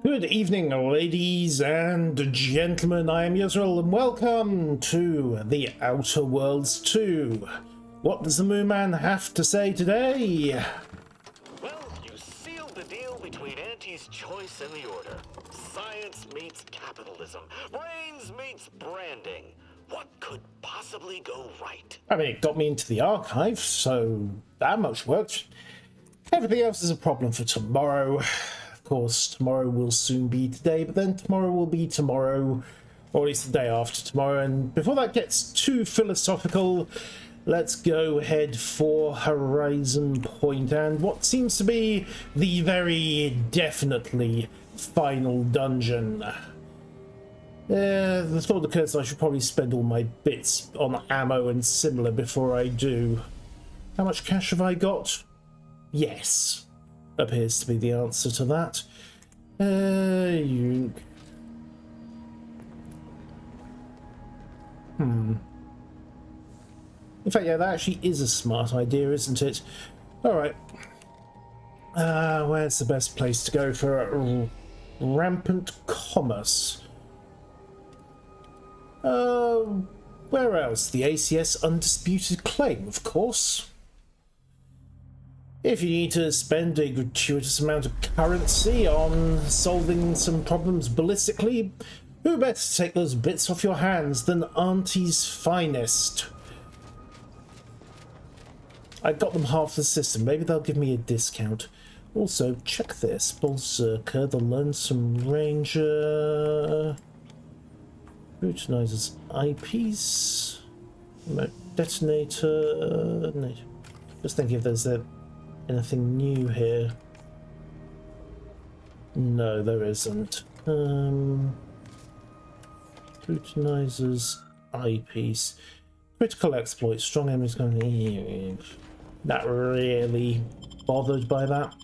Good evening, ladies and gentlemen. I am Yusril, and welcome to The Outer Worlds 2. What does the Moon Man have to say today? Well, you sealed the deal between Auntie's Choice and the Order. Science meets capitalism. Brains meets branding. What could possibly go right? I mean, it got me into the archive, so that much worked. Everything else is a problem for tomorrow. Of course, tomorrow will soon be today, but then tomorrow will be tomorrow, or at least the day after tomorrow. And before that gets too philosophical, let's go ahead for Horizon Point and what seems to be the very definitely final dungeon. The thought occurs I should probably spend all my bits on ammo and similar before I do. How much cash have I got? Yes, appears to be the answer to that. In fact, yeah, that actually is a smart idea, isn't it? Alright. Where's the best place to go for rampant commerce? Where else? The ACS Undisputed Claim, of course. If you need to spend a gratuitous amount of currency on solving some problems ballistically, who better to take those bits off your hands than Auntie's finest? I got them half the system. Maybe they'll give me a discount. Also, check this. Berserker, the Lonesome Ranger... Routinizer's eyepiece... Remote detonator... No. Just thinking if there's anything new here. No, there isn't. Routinizer's eyepiece. Critical exploit. Strong enemies coming. Not really bothered by that.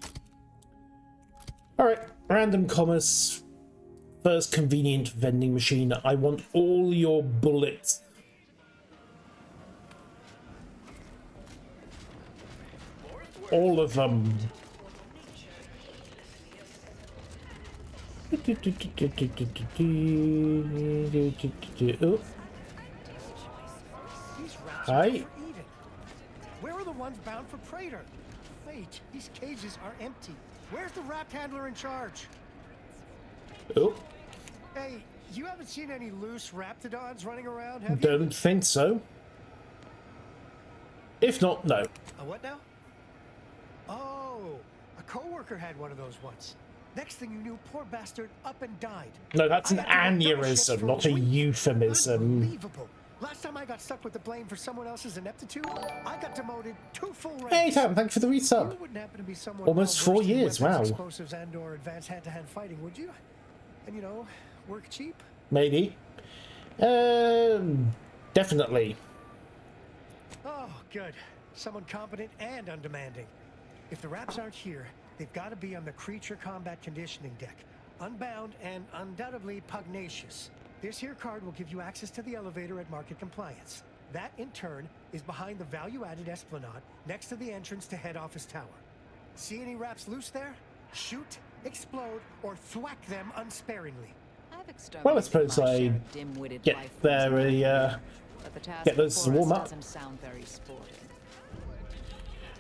Alright, random commerce. First convenient vending machine. I want all your bullets. All of them. Oh. Hi. Where are the ones bound for Praetor? Wait, these cages are empty. Where's the rat handler in charge? Oh. Hey, you haven't seen any loose raptidons running around, have you? Don't think so. If not, no. A what now? Oh, a coworker had one of those once. Next thing you knew, poor bastard up and died. No, that's an aneurysm, not a euphemism. Unbelievable. Last time I got stuck with the blame for someone else's ineptitude, I got demoted 2 full ranks. Hey Tom, thank you for the resub. You wouldn't happen to be someone Almost well 4 versed in years, weapons, wow. Explosives and/or advanced hand-to-hand fighting, would you? And you know, work cheap. Maybe. Definitely. Oh, good. Someone competent and undemanding. If the Raps aren't here, they've got to be on the creature combat conditioning deck. Unbound and undoubtedly pugnacious. This here card will give you access to the elevator at market compliance. That, in turn, is behind the value-added esplanade next to the entrance to head office tower. See any Raps loose there? Shoot, explode, or thwack them unsparingly. Well, I suppose I get there, get those to warm up.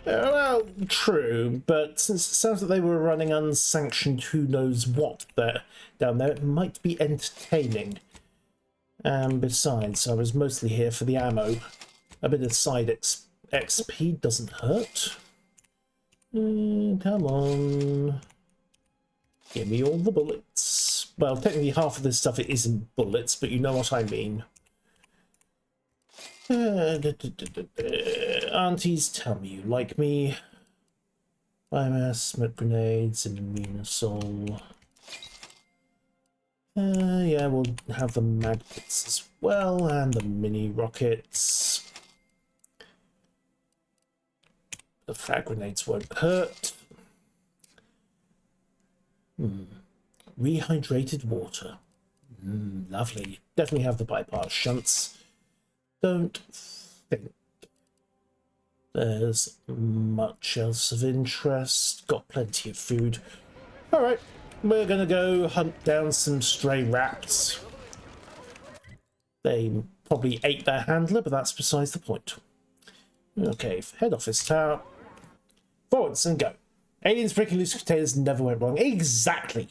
Well, true, but since it sounds like they were running unsanctioned who knows what there down there, it might be entertaining. And besides, I was mostly here for the ammo. A bit of side XP doesn't hurt. Come on. Give me all the bullets. Well, technically half of this stuff it isn't bullets, but you know what I mean. Aunties, tell me you like me. Biomass, smoke grenades, and immunosol. Yeah, we'll have the magnets as well, and the mini rockets. The frag grenades won't hurt. Rehydrated water. Lovely. Definitely have the bypass shunts. Don't think there's much else of interest. Got plenty of food. Alright, we're gonna go hunt down some stray rats. They probably ate their handler, but that's besides the point. Okay, head office tower. Forwards and go. Aliens breaking loose containers never went wrong. Exactly.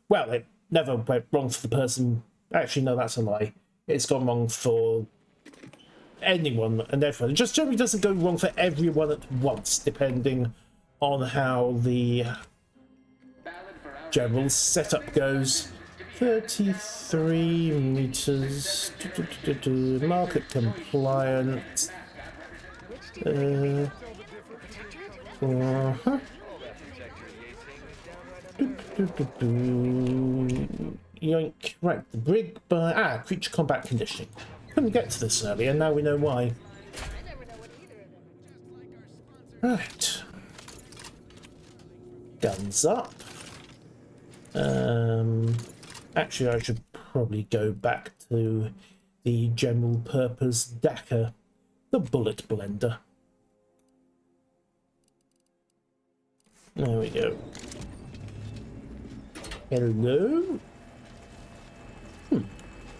Well, it never went wrong for the person. Actually, no, that's a lie. It's gone wrong for anyone and everyone. It just generally doesn't go wrong for everyone at once, depending on how the general setup goes. 33 meters. Market compliant. Yoink. Right, the brig by creature combat conditioning. Couldn't get to this earlier, now we know why. Right. Guns up. Actually, I should probably go back to the general purpose Dakar, the bullet blender. There we go. Hello?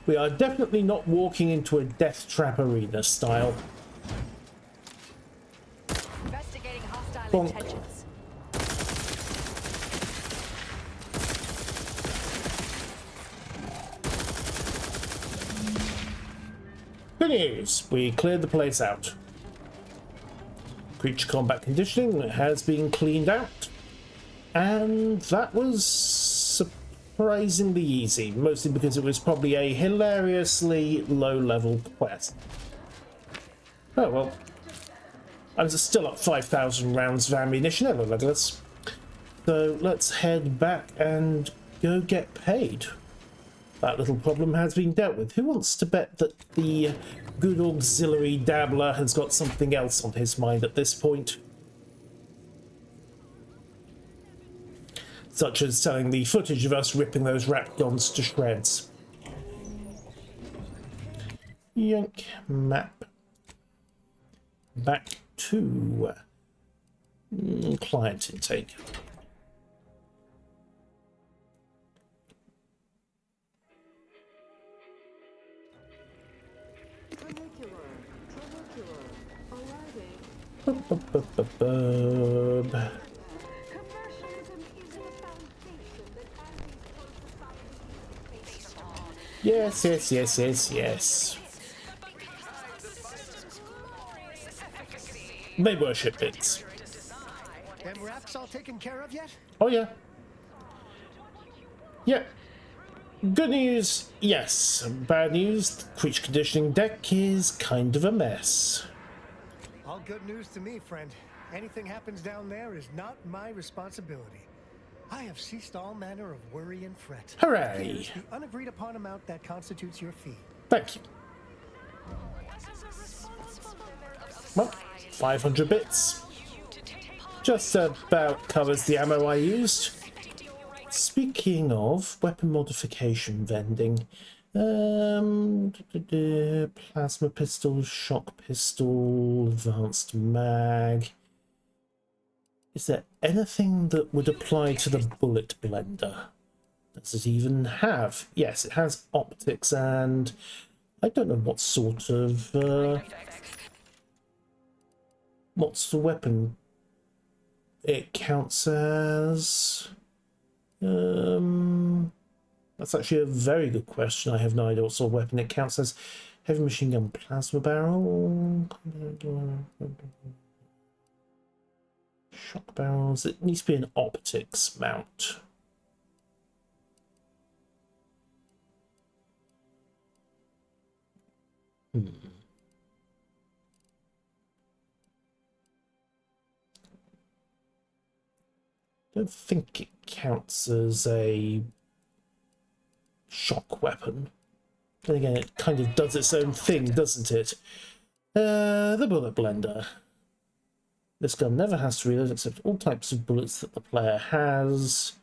We are definitely not walking into a death trap arena style. Investigating hostile Bonk. intentions. Good news, we cleared the place out. Creature combat conditioning has been cleaned out, and that was surprisingly easy, mostly because it was probably a hilariously low-level quest. Oh well, I'm still up 5,000 rounds of ammunition, hello Legolas. So let's head back and go get paid. That little problem has been dealt with. Who wants to bet that the good auxiliary dabbler has got something else on his mind at this point? Such as selling the footage of us ripping those rapgons to shreds. Yank map. Back to client intake. Yes, yes, yes, yes, yes. They worship bits. Them wraps all taken care of yet? Oh yeah. Yeah. Good news, yes. Bad news, the creature conditioning deck is kind of a mess. All good news to me, friend. Anything happens down there is not my responsibility. I have ceased all manner of worry and fret. Hooray! Here's the unagreed upon amount that constitutes your fee. Thank you. Well, 500 bits. Just about covers the ammo I used. Speaking of weapon modification vending, plasma pistol, shock pistol, advanced mag. Is there anything that would apply to the bullet blender? Does it even have? Yes, it has optics, and I don't know what sort of what's the weapon it counts as. That's actually a very good question. I have no idea what sort of weapon it counts as. Heavy machine gun, plasma barrel, shock barrels. It needs to be an optics mount. Don't think it counts as a shock weapon. Then again, it kind of does its own thing, doesn't it? The bullet blender. This gun never has to reload except all types of bullets that the player has.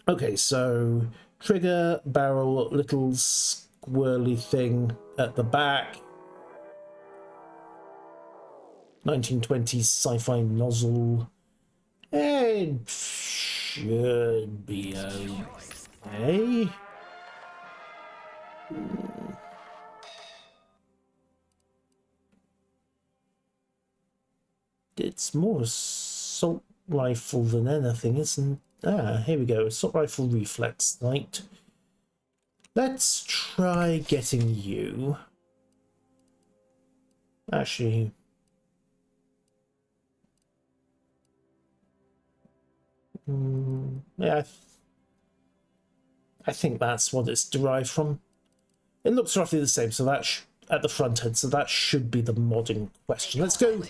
Okay, so trigger, barrel, little squirrely thing at the back. 1920s sci-fi nozzle. Hey, It should be okay. It's more assault rifle than anything, isn't? Ah, here we go. Assault rifle reflex sight. Let's try getting you. Actually, yeah, I think that's what it's derived from. It looks roughly the same, so that's at the front end, so that should be the modding question. Let's go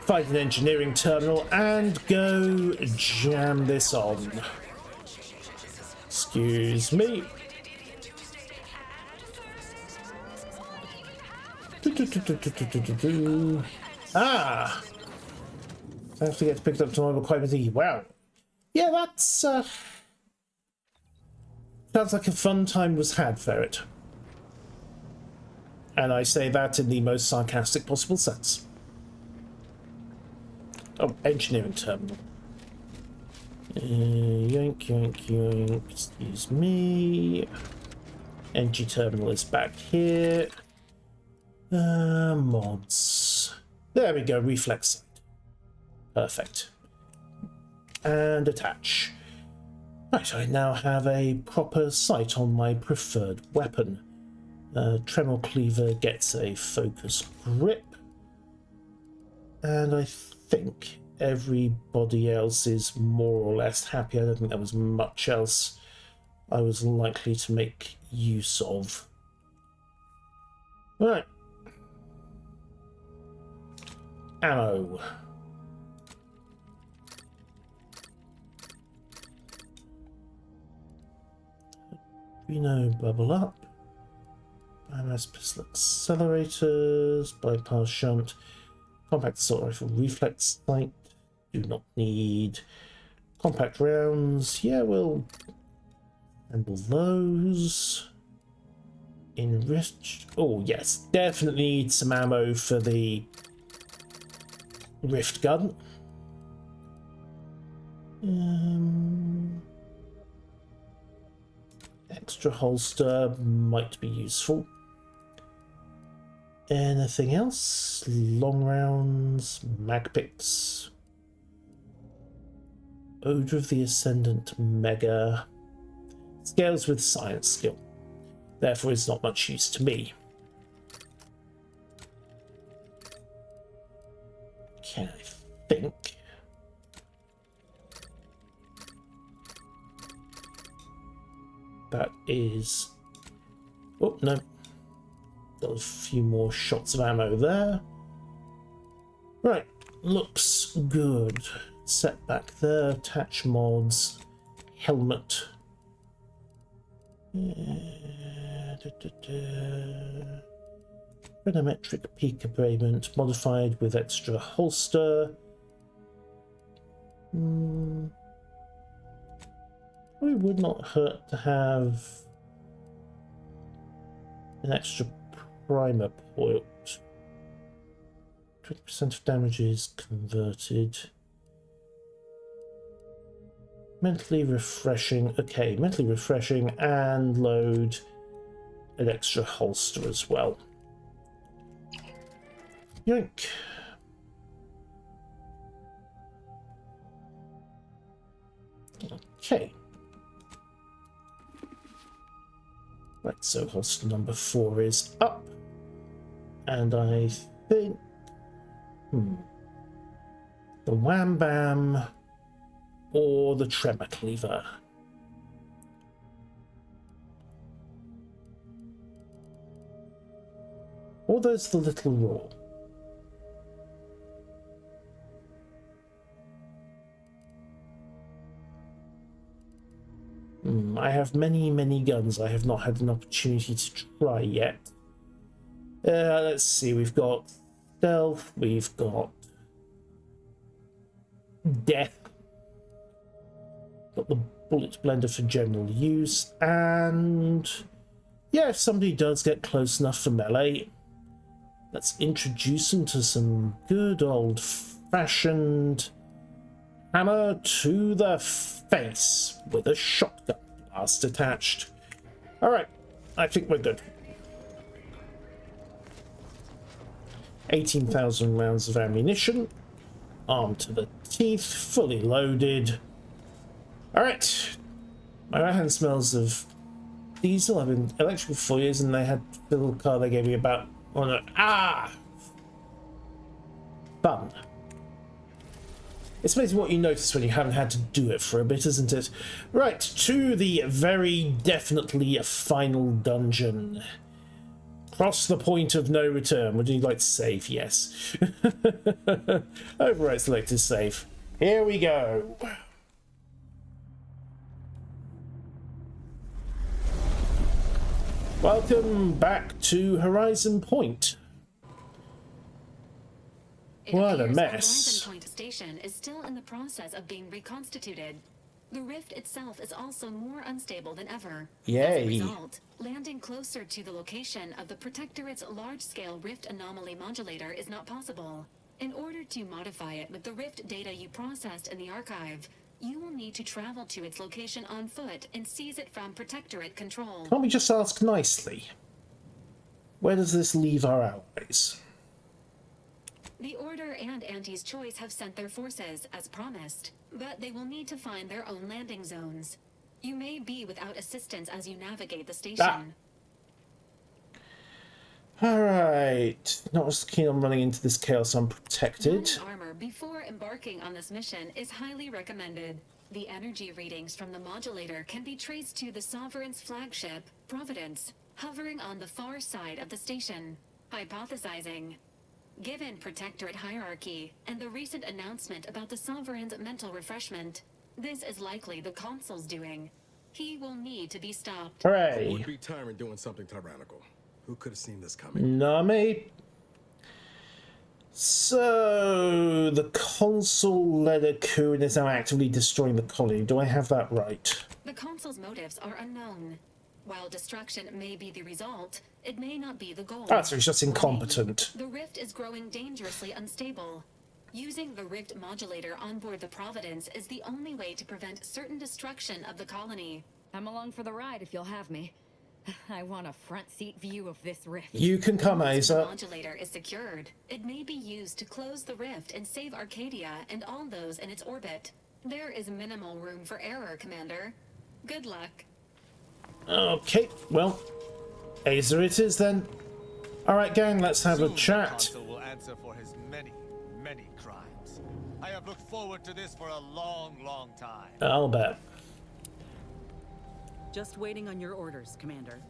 find an engineering terminal and go jam this on. Excuse me. Ah! I have to get picked up tomorrow quite busy. Wow. Yeah, that's sounds like a fun time was had, Ferret. And I say that in the most sarcastic possible sense. Oh, engineering terminal. Yoink, yoink, yoink. Excuse me. Engie terminal is back here. Mods. There we go, reflex sight. Perfect. And attach. Right, I now have a proper sight on my preferred weapon. Tremor cleaver gets a focus grip. And I think everybody else is more or less happy. I don't think there was much else I was likely to make use of. Right. Ammo. Bubble up. Biomass pistol accelerators. Bypass shunt. Compact assault rifle reflex sight. Do not need. Compact rounds. Yeah, we'll handle those. Enriched. Oh, yes. Definitely need some ammo for the rift gun. Extra holster might be useful. Anything else? Long rounds, mag picks. Odor of the Ascendant Mega. Scales with science skill. Therefore, it's not much use to me. Okay, I think. That is... Oh, no. Got a few more shots of ammo there. Right, looks good. Set back there, attach mods, helmet. Chronometric peak abatement, modified with extra holster. Probably would not hurt to have an extra primer point. 20% of damage is converted. Mentally refreshing. Okay, mentally refreshing, and load an extra holster as well. Yoink. Okay. Right, so holster number 4 is up. And I think... the Wham Bam or the Tremor Cleaver. Or there's the Little Raw. I have many guns I have not had an opportunity to try yet. Let's see, we've got stealth, we've got death, got the bullet blender for general use, and yeah, if somebody does get close enough for melee, let's introduce them to some good old-fashioned Hammer to the face with a shotgun blast attached. Alright, I think we're good. 18,000 rounds of ammunition. Armed to the teeth, fully loaded. Alright. My right hand smells of diesel. I've been electrical for years and they had the little car they gave me about... Oh no. Ah! Fun. It's amazing what you notice when you haven't had to do it for a bit, isn't it? Right, to the very definitely final dungeon. Cross the point of no return. Would you like to save? Yes. Overwrite selected save. Here we go. Welcome back to Horizon Point. What a mess. Horizon Point Station is still in the process of being reconstituted. The rift itself is also more unstable than ever. Yay. As a result, landing closer to the location of the Protectorate's large-scale rift anomaly modulator is not possible. In order to modify it with the rift data you processed in the archive, you will need to travel to its location on foot and seize it from Protectorate control. Can't we just ask nicely? Where does this leave our allies? The Order and Auntie's Choice have sent their forces, as promised, but they will need to find their own landing zones. You may be without assistance as you navigate the station. Alright. Not as keen on running into this chaos unprotected. Running armor before embarking on this mission is highly recommended. The energy readings from the modulator can be traced to the Sovereign's flagship, Providence, hovering on the far side of the station. Hypothesizing. Given Protectorate hierarchy and the recent announcement about the Sovereign's mental refreshment, this is likely the Consul's doing. He will need to be stopped. Hooray! It would be tyrant doing something tyrannical. Who could have seen this coming? Nami. So the Consul led a coup and is now actively destroying the colony. Do I have that right? The Consul's motives are unknown. While destruction may be the result, it may not be the goal. Ah, so he's just incompetent. The rift is growing dangerously unstable. Using the rift modulator on board the Providence is the only way to prevent certain destruction of the colony. I'm along for the ride if you'll have me. I want a front seat view of this rift. You can come, Once the Asa. modulator is secured, it may be used to close the rift and save Arcadia and all those in its orbit. There is minimal room for error, Commander. Good luck. Okay, well, Asa it is then. Alright, gang, let's have a Soon chat. The Consul will answer for his many, many crimes. I have looked forward to this for a long, long time. I'll bet. Just waiting on your orders, Commander.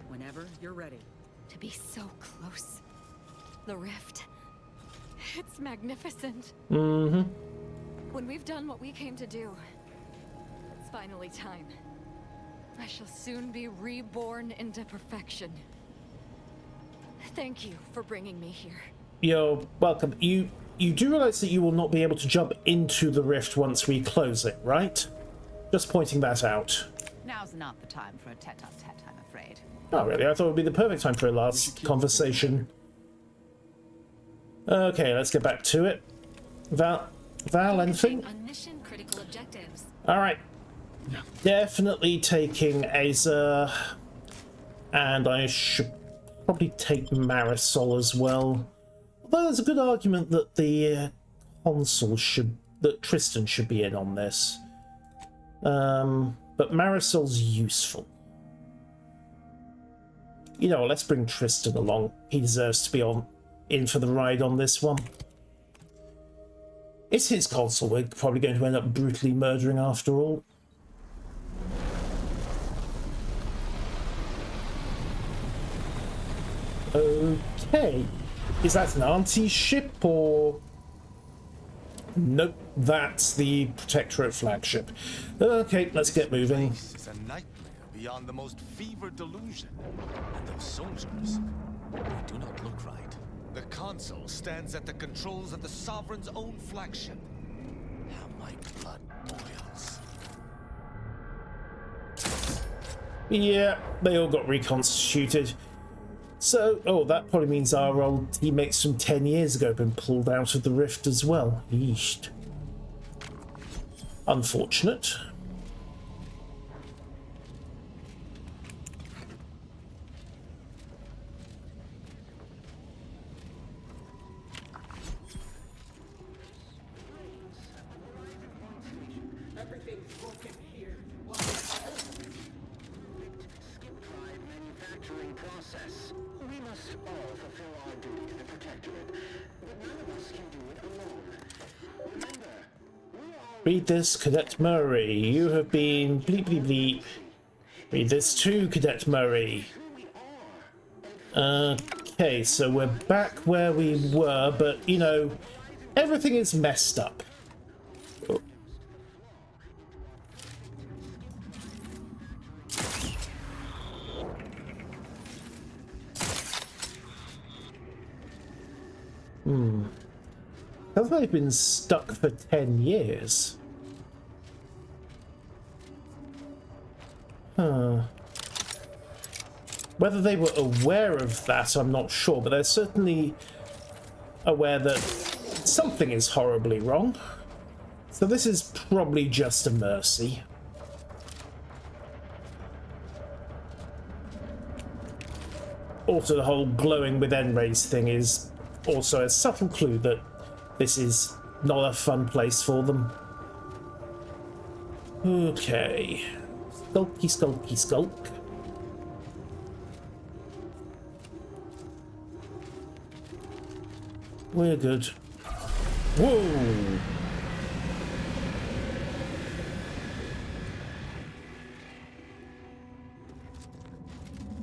Whenever you're ready. To be so close. The rift. It's magnificent. Mm-hmm. When we've done what we came to do, it's finally time. I shall soon be reborn into perfection. Thank you for bringing me here. You're welcome. You do realize that you will not be able to jump into the rift once we close it, right? Just pointing that out. Now's not the time for a tete-a-tete, I'm afraid. Oh, really? I thought it would be the perfect time for a last conversation. Okay, let's get back to it. Val, anything? On mission critical objectives. Alright. Definitely taking Asa. And I should probably take Marisol as well. Although there's a good argument that the Consul that Tristan should be in on this. But Marisol's useful. You know, let's bring Tristan along. He deserves to be in for the ride on this one. It's his Consul we're probably going to end up brutally murdering after all. Okay. Is that an Auntie's ship or... Nope, that's the Protectorate flagship. Okay, let's get moving. This is a nightmare beyond the most fevered delusion. And those soldiers, they do not look right. The Consul stands at the controls of the Sovereign's own flagship. How my blood boils. Yeah, they all got reconstituted. So, oh, that probably means our old teammates from 10 years ago have been pulled out of the rift as well. Yeesh. Unfortunate. Read this, Cadet Murray. You have been bleep bleep bleep. Read this too, Cadet Murray. Okay, so we're back where we were, but you know, everything is messed up. Oh. Sounds like they've been stuck for 10 years. Huh. Whether they were aware of that, I'm not sure, but they're certainly aware that something is horribly wrong. So this is probably just a mercy. Also, the whole glowing with N-rays thing is also a subtle clue that this is not a fun place for them. Okay. Skulky, skulky, skulk. We're good. Whoa!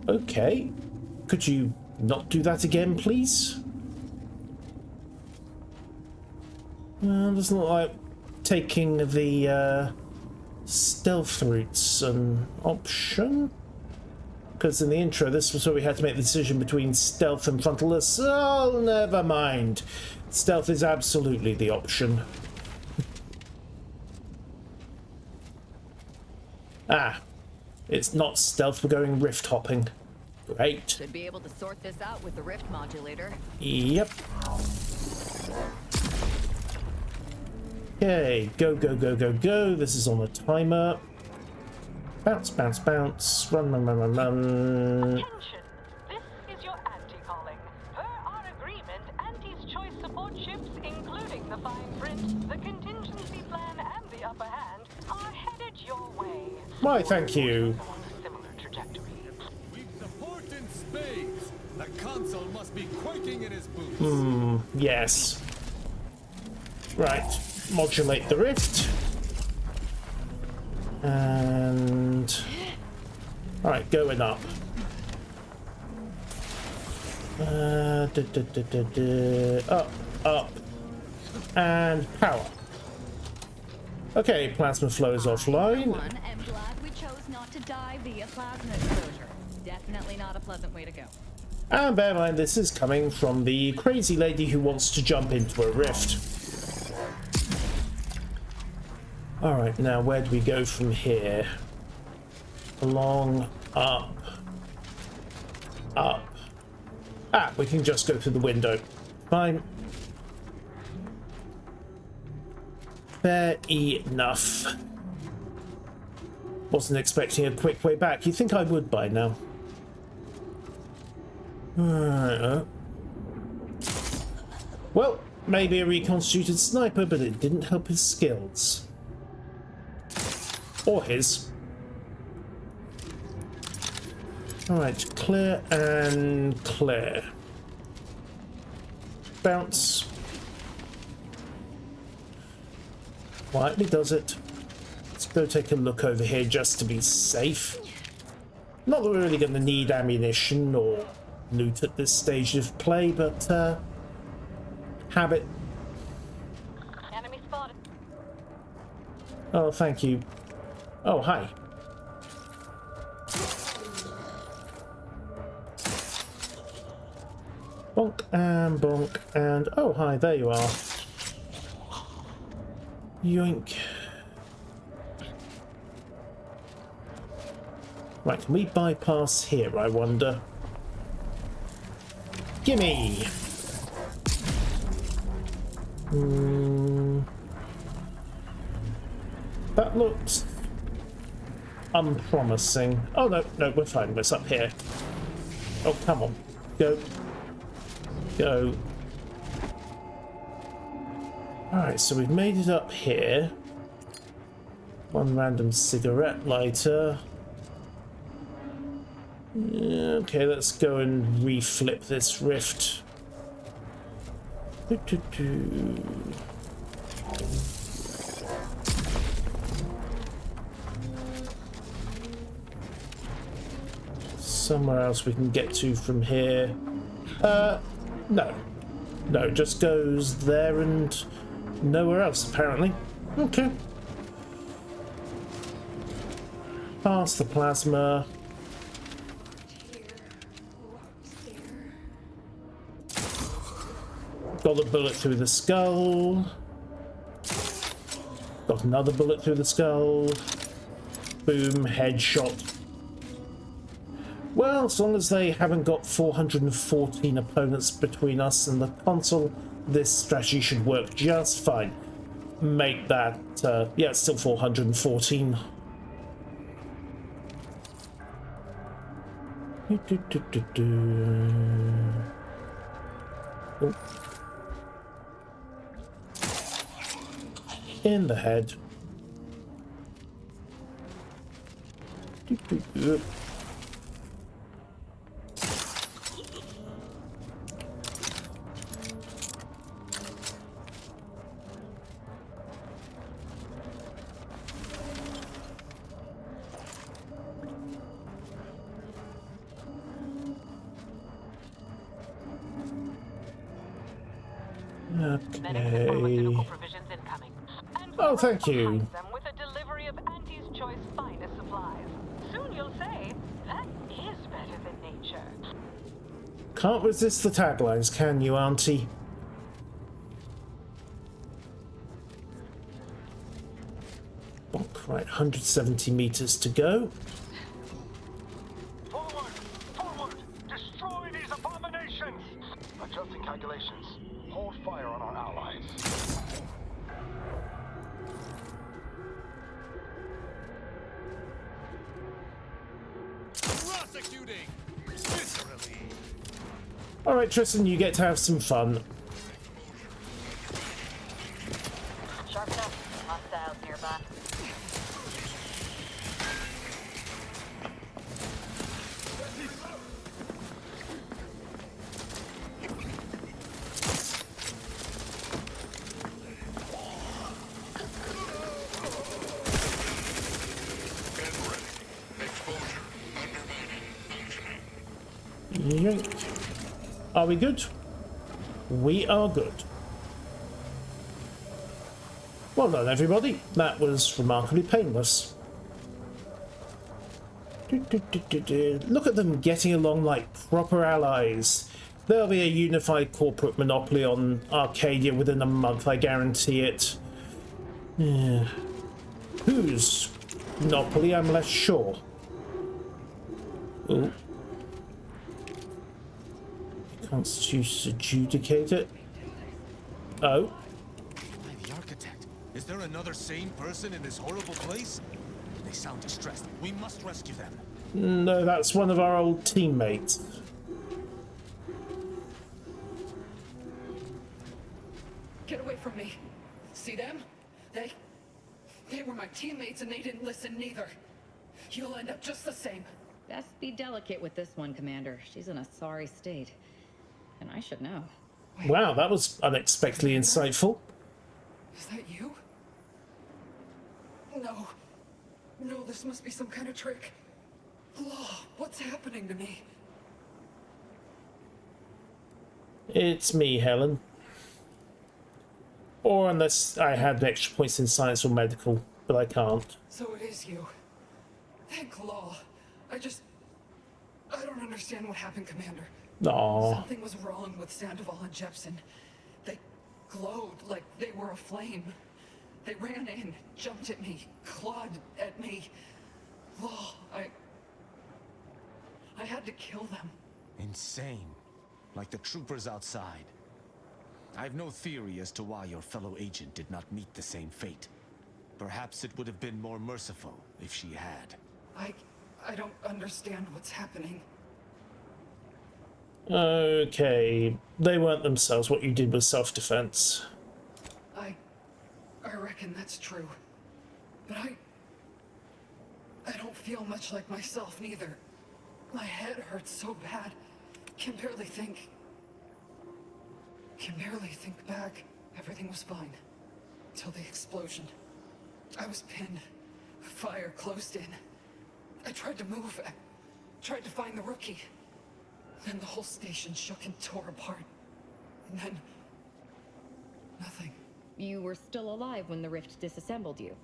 Okay. Could you not do that again, please? Doesn't look like taking the stealth route's an option. Because in the intro, this was where we had to make the decision between stealth and frontalist. Oh, never mind. Stealth is absolutely the option. Ah, it's not stealth, we're going rift hopping. Great. Should be able to sort this out with the rift modulator. Yep. Okay, go, go, go, go, go. This is on a timer. Bounce, bounce, bounce. Run, run, run, run, run. Attention! This is your Ante calling. Per our agreement, Ante's choice support ships, including the fine print, the contingency plan, and the upper hand, are headed your way. Why, thank you. Similar trajectory. We support in spades. The consul must be quaking in his boots. Yes. Right. Modulate the rift. And... Alright, going up. Up, up. And power. Okay, plasma flow is offline. I'm glad we chose not to die via plasma exposure. Definitely not a pleasant way to go. And bear in mind, this is coming from the crazy lady who wants to jump into a rift. Alright, now where do we go from here? Along, up, up. Ah, we can just go through the window. Fine. Fair enough. Wasn't expecting a quick way back. You'd think I would by now. Well, maybe a reconstituted sniper, but it didn't help his skills. Or his. Alright, clear and clear. Bounce. Quietly does it. Let's go take a look over here just to be safe. Not that we're really going to need ammunition or loot at this stage of play, but habit. Enemy spotted. Oh, thank you. Oh, hi. Bonk and bonk and oh, hi, there you are. Yoink. Right, can we bypass here, I wonder? Gimme! That looks unpromising. Oh, no, no, we're fine. It's up here. Oh, come on. Go. Go. Alright, so we've made it up here. One random cigarette lighter. Okay, let's go and reflip this rift. Somewhere else we can get to from here. No. No, it just goes there and nowhere else, apparently. Okay. Past the plasma. Got a bullet through the skull. Got another bullet through the skull. Boom, headshot. Well, as long as they haven't got 414 opponents between us and the console, this strategy should work just fine. Make that, yeah, it's still 414. Oh. In the head. Medical pharmaceutical provisions incoming. And Oh, thank you. behind them with a delivery of Auntie's choice finest supplies. Soon you'll say, that is better than nature. Can't resist the taglines, can you, Auntie? Right, 170 meters to go. Forward! Forward! Destroy these abominations! Adjusting calculations. Hold fire on our allies. Prosecuting! Viscerally! Alright, Tristan, you get to have some fun. Sharp enough. Hostiles nearby. Yoink. Are we good? We are good. Well done, everybody. That was remarkably painless. Look at them getting along like proper allies. There'll be a unified corporate monopoly on Arcadia within a month, I guarantee it. Yeah. Whose monopoly? I'm less sure. Ooh. Constitutes adjudicate it. Oh. The architect. Is there another sane person in this horrible place? They sound distressed. We must rescue them. No, that's one of our old teammates. Get away from me. See them? They were my teammates and they didn't listen neither. You'll end up just the same. Best be delicate with this one, Commander. She's in a sorry state. And I should know. Wow, that was unexpectedly insightful. Is that you? No. No, this must be some kind of trick. Law, what's happening to me? It's me, Helen. Or unless I had extra points in science or medical, but I can't. So it is you. Thank Law. I don't understand what happened, Commander. Aww. Something was wrong with Sandoval and Jepson. They glowed like they were aflame. They ran in, jumped at me, clawed at me. Law, I had to kill them. Insane. Like the troopers outside. I've no theory as to why your fellow agent did not meet the same fate. Perhaps it would have been more merciful if she had. I don't understand what's happening. Okay, they weren't themselves. What you did was self-defense. I reckon that's true. But I don't feel much like myself, neither. My head hurts so bad. Can barely think. Can barely think back. Everything was fine. Till the explosion. I was pinned. Fire closed in. I tried to move. I tried to find the rookie. Then the whole station shook and tore apart. And then... nothing. You were still alive when the rift disassembled you.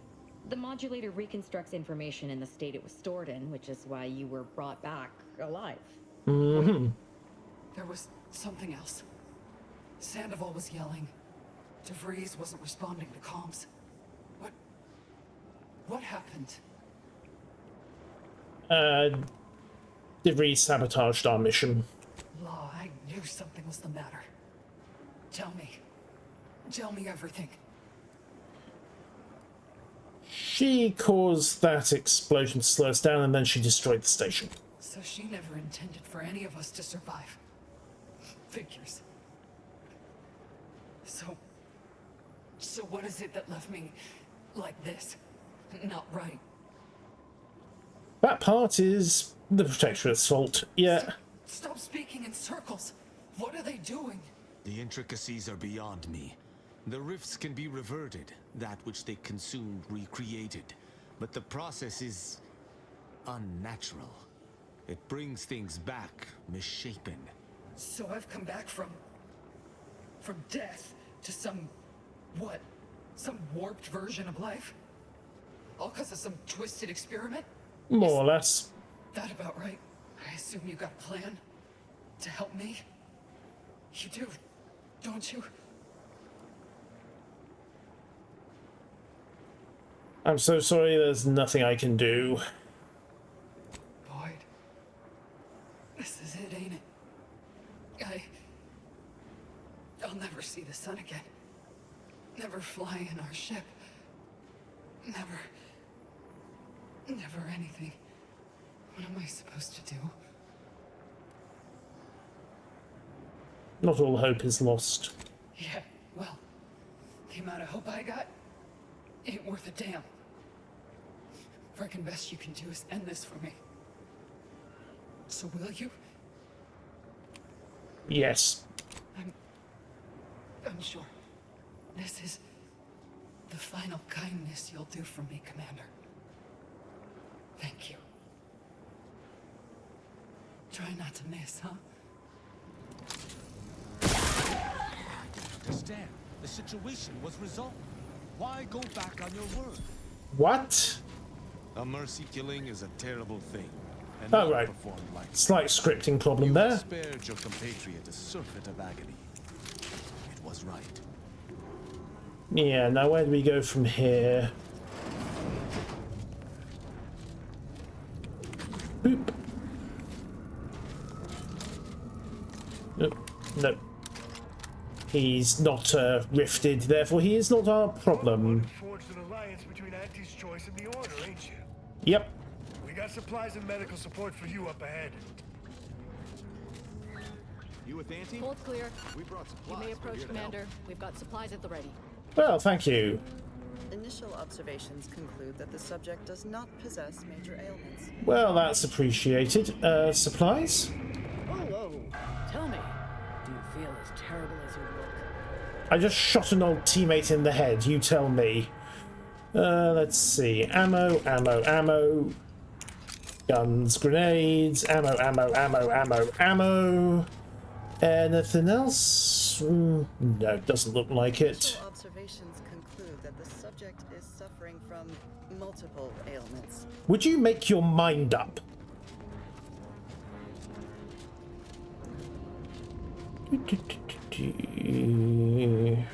The modulator reconstructs information in the state it was stored in, which is why you were brought back alive. Mm-hmm. There was something else. Sandoval was yelling. DeVries wasn't responding to comms. What happened? DeVries sabotaged our mission. Law, I knew something was the matter. Tell me. Tell me everything. She caused that explosion to slow us down, and then she destroyed the station. So she never intended for any of us to survive. Figures. So what is it that left me like this? Not right. That part is the Protectorate's fault. Yeah. Stop speaking in circles. What are they doing? The intricacies are beyond me. The rifts can be reverted, that which they consumed recreated. But the process is unnatural. It brings things back, misshapen. So I've come back from death to some, what? Some warped version of life? All because of some twisted experiment? More or less. That about right? I assume you got a plan? To help me? You do, don't you? I'm so sorry, there's nothing I can do. Boyd. This is it, ain't it? I'll never see the sun again. Never fly in our ship. Never anything. What am I supposed to do? Not all hope is lost. Yeah, well, the amount of hope I got ain't worth a damn. Reckon best you can do is end this for me. So will you? Yes. I'm sure. This is the final kindness you'll do for me, Commander. Thank you. Try not to miss, huh? I don't understand. The situation was resolved. Why go back on your word? What? A mercy killing is a terrible thing. And Oh, not right. performed lightly. Slight scripting problem there. You spared your compatriot a surfeit of agony. It was right. Yeah, now where do we go from here? Boop. Nope. Nope. He's not rifted, therefore he is not our problem. Forged an alliance between Auntie's Choice and the Order, ain't you? Yep. We got supplies and medical support for you up ahead. You with Auntie? Hold clear. We brought supplies. You may We're approach, here to help. Commander. We've got supplies at the ready. Well, thank you. Initial observations conclude that the subject does not possess major ailments. Well, that's appreciated. Supplies? Hello. Tell me, do you feel as terrible as you look? I just shot an old teammate in the head, you tell me. Let's see. Ammo, ammo, ammo. Guns, grenades, ammo, ammo, ammo, ammo, ammo. Anything else? No, doesn't look like it. Initial observations conclude that the subject is suffering from multiple ailments. Would you make your mind up?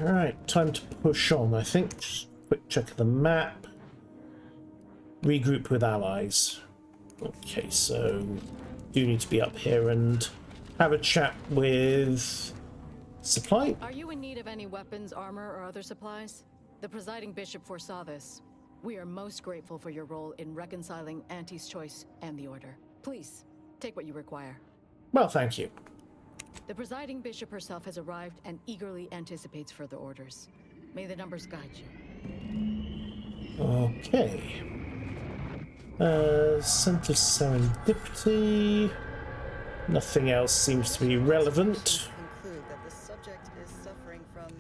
Alright, time to push on, I think. Just quick check of the map. Regroup with allies. Okay, so do need to be up here and have a chat with supply. Are you in need of any weapons, armor, or other supplies? The presiding bishop foresaw this. We are most grateful for your role in reconciling Auntie's choice and the Order. Please, take what you require. Well, thank you. The presiding bishop herself has arrived and eagerly anticipates further orders. May the numbers guide you. Okay. Center serendipity. Nothing else seems to be relevant. Conclude that the subject is suffering from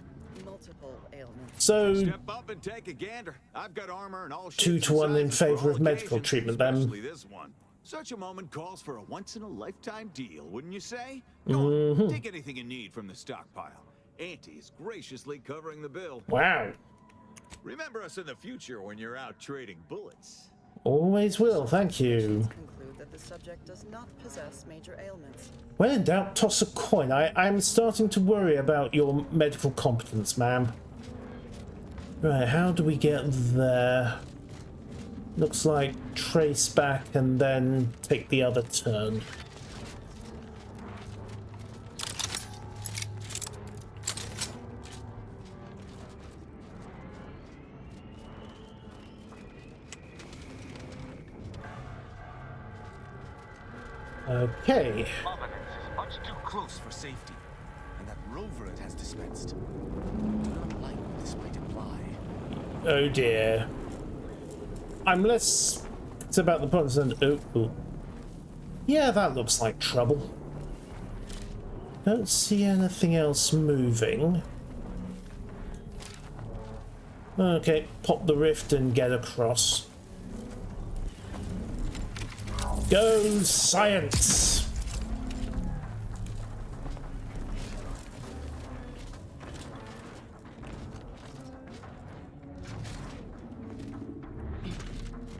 multiple ailments. So, Step up and take a gander. I've got armor and all 2 to 1 in favor of medical treatment then. Especially this one. Such a moment calls for a once-in-a-lifetime deal, wouldn't you say? Go on, take anything you need from the stockpile. Auntie's graciously covering the bill. Wow. Remember us in the future when you're out trading bullets. Always will, thank you. Conclude that the subject does not possess major ailments. When in doubt, toss a coin. I'm starting to worry about your medical competence, ma'am. Right, how do we get there? Looks like trace back and then take the other turn. Okay. Providence is much too close for safety, and that rover it has dispensed. Do not like what this might imply. Oh dear. I'm less. It's about the problems and yeah, that looks like trouble. Don't see anything else moving. Okay, pop the rift and get across. Go science!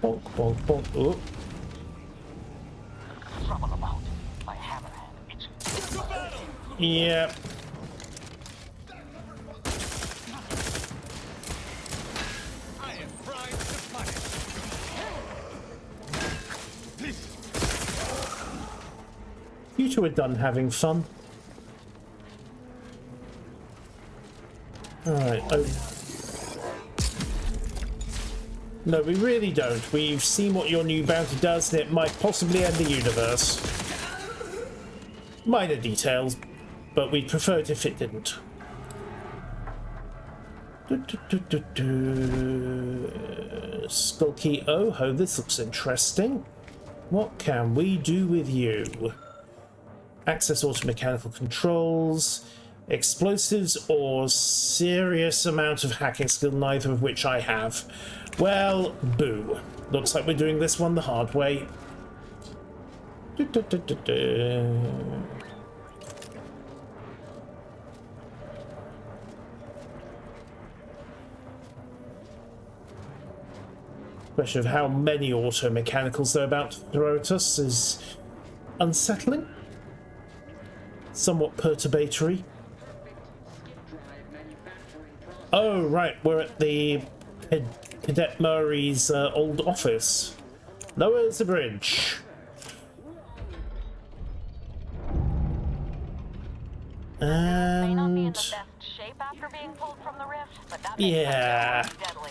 Bonk, bonk, bonk. Oh. Trouble about my hammerhand itches. Yeah. I am primed to punish. You two are done having fun. Alright, oh. No, we really don't. We've seen what your new bounty does, and it might possibly end the universe. Minor details, but we'd prefer it if it didn't. Skull key. Oh ho, this looks interesting. What can we do with you? Access automechanical controls, explosives, or serious amount of hacking skill, neither of which I have. Well, boo. Looks like we're doing this one the hard way. Question of how many auto-mechanicals they're about to throw at us is unsettling. Somewhat perturbatory. Oh, right, we're at the Cadet Murray's old office. Lower the bridge. May not be in the And best shape after being pulled from the rift, but that yeah, makes deadly.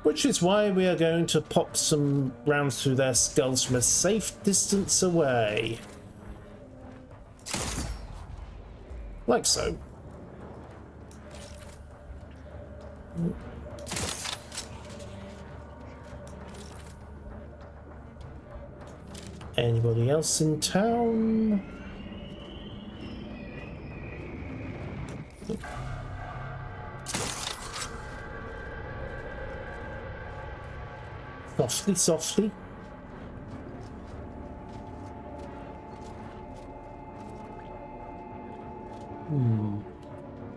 which is why we are going to pop some rounds through their skulls from a safe distance away. Like so. Anybody else in town? Softly, softly.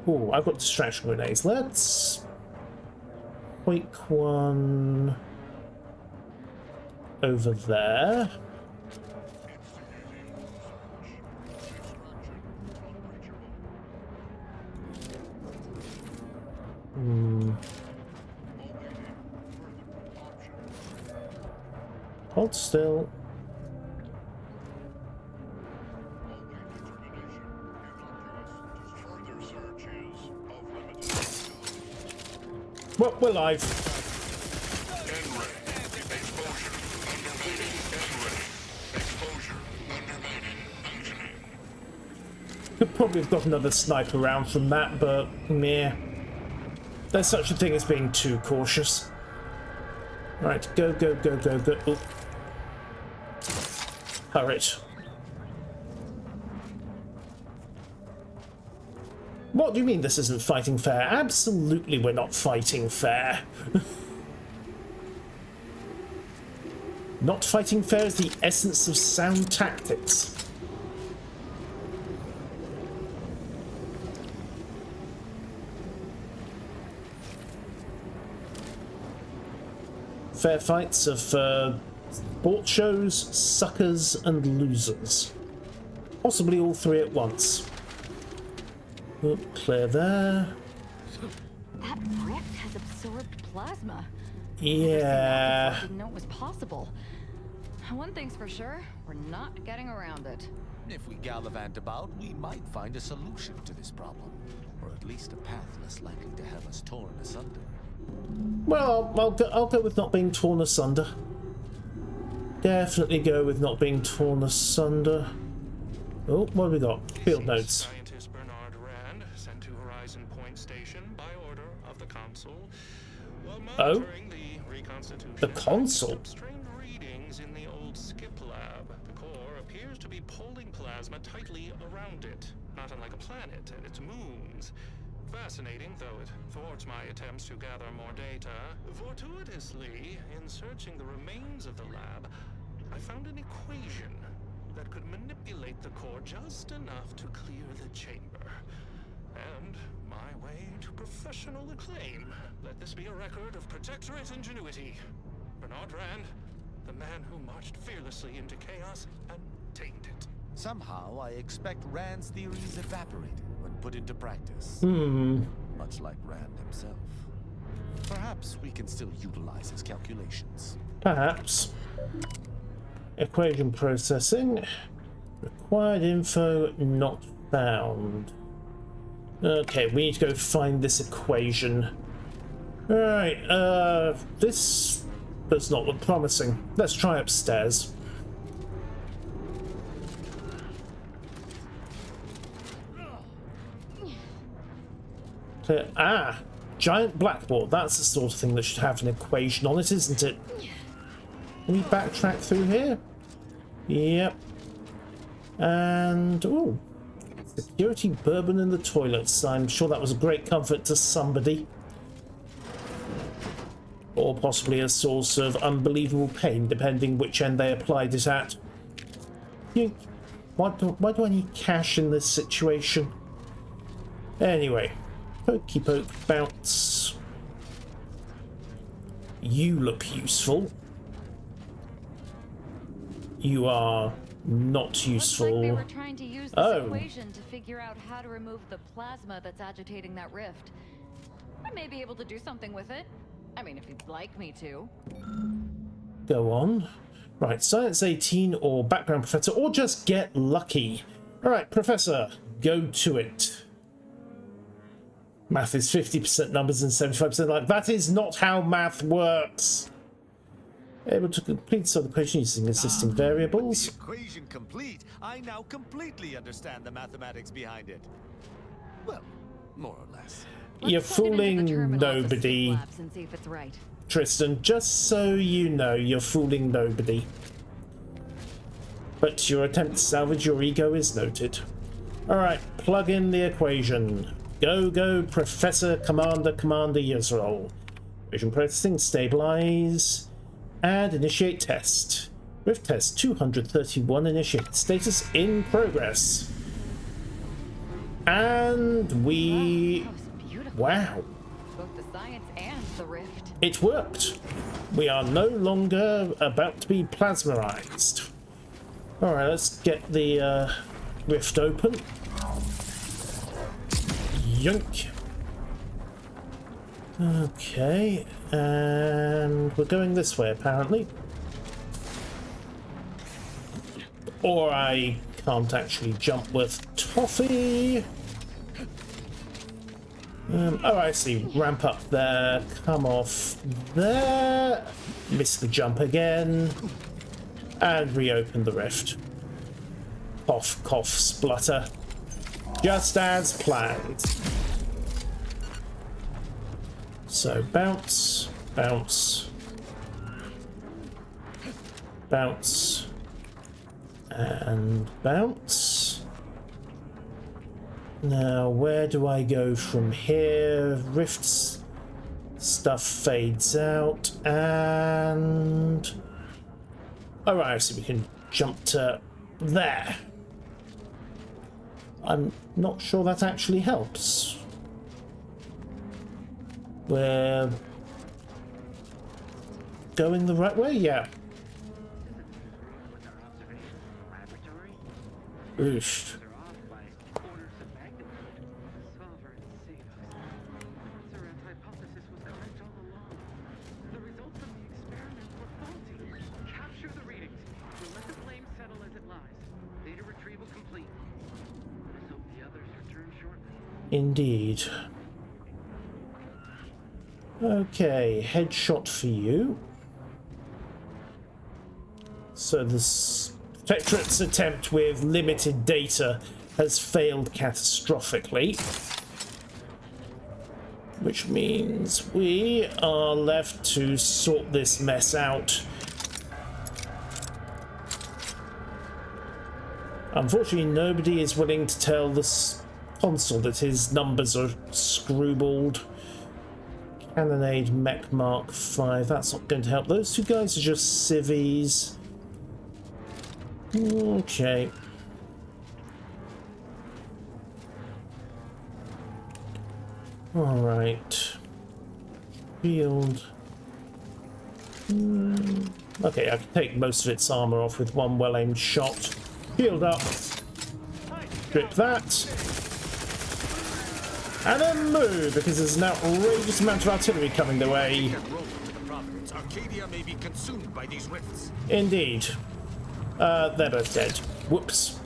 Oh, I've got distraction grenades. Let's quick one over there. Hold still. Well, we're live. Could probably have got another sniper round from that, but meh. There's such a thing as being too cautious. Right, go, go, go, go, go. Oh. Turret. What do you mean this isn't fighting fair? Absolutely we're not fighting fair. Not fighting fair is the essence of sound tactics. Fair fights of sports shows, suckers, and losers. Possibly all three at once. Oh, clear there. That rift has absorbed plasma. Yeah. I didn't know it was possible. One thing's for sure, we're not getting around it. If we gallivant about, we might find a solution to this problem. Or at least a path less likely to have us torn asunder. Well, I'll go with not being torn asunder. Definitely go with not being torn asunder. Oh, what have we got? Field notes. Scientist Bernard Rand sent to Horizon Point Station by order of the Consul. While monitoring the reconstitution, the Consul? some strange readings in the old skip lab. The core appears to be pulling plasma tightly around it, not unlike a planet and its moons. Fascinating, though it thwarts my attempts to gather more data. Fortuitously, in searching the remains of the lab, I found an equation that could manipulate the core just enough to clear the chamber. And my way to professional acclaim. Let this be a record of Protectorate ingenuity. Bernard Rand, the man who marched fearlessly into chaos and tamed it. Somehow, I expect Rand's theories evaporated when put into practice. Much like Rand himself. Perhaps we can still utilize his calculations. Perhaps. Equation processing. Required info not found. Okay, we need to go find this equation. Alright, this does not look promising. Let's try upstairs. Ah, giant blackboard. That's the sort of thing that should have an equation on it, isn't it? Can we backtrack through here? Yep. And, ooh, security bourbon in the toilets. I'm sure that was a great comfort to somebody. Or possibly a source of unbelievable pain, depending which end they applied it at. Why do I need cash in this situation? Anyway. Pokey poke bounce. You look useful. You are not useful. Looks like they were trying to use this equation to figure out how to remove the plasma that's agitating that rift. I may be able to do something with it. I mean, if you'd like me to. Go on. Right, Science 18 or Background Professor, or just get lucky. Alright, Professor, go to it. Math is 50% numbers and 75% like. That is not how math works. Able to complete some equation using existing variables. With the equation complete, I now completely understand the mathematics behind it. Well, more or less. You're fooling nobody, and see if it's right. Tristan. Just so you know, you're fooling nobody. But your attempt to salvage your ego is noted. Alright, plug in the equation. Go, go, Professor, Commander, Yisrael. Vision processing, stabilize, and initiate test. Rift test 231 initiate. Status in progress. And we... Wow. Both the science and the rift. It worked. We are no longer about to be plasmerized. Alright, let's get the rift open. Yoink. Okay, and we're going this way apparently. Or I can't actually jump with Toffee. Oh, I see. Ramp up there, come off there, miss the jump again, and reopen the rift. Cough, cough, splutter. Just as planned. So bounce, bounce, bounce, and bounce. Now, where do I go from here? Rifts stuff fades out, and alright, so we can jump to there. I'm not sure that actually helps. We're going the right way? Yeah. Oosh. Indeed. Okay, headshot for you. So this Protectorate's attempt with limited data has failed catastrophically. Which means we are left to sort this mess out. Unfortunately, nobody is willing to tell this console that his numbers are screwballed. Cannonade Mech Mark 5, that's not going to help. Those two guys are just civvies. Okay. Alright. Shield. Okay, I can take most of its armor off with one well-aimed shot. Shield up. Strip that. And then move, because there's an outrageous amount of artillery coming their way. Arcadia may be consumed by these rifts. Indeed. They're both dead. Whoops.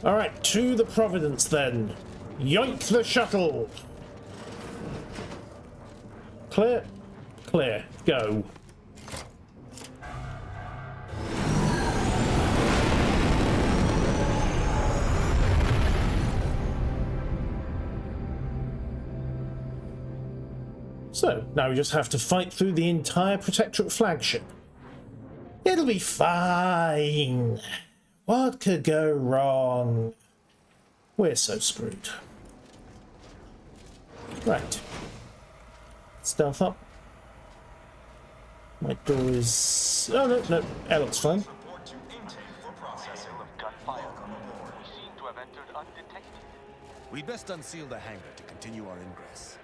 Alright, to the Providence then. Yoink the shuttle! Clear. Clear. Go. So, now we just have to fight through the entire Protectorate flagship. It'll be fine. What could go wrong? We're so screwed. Right. Stealth up. My door is... Oh, no, no. Air looks fine. We'd best unseal the hangar to continue our ingress.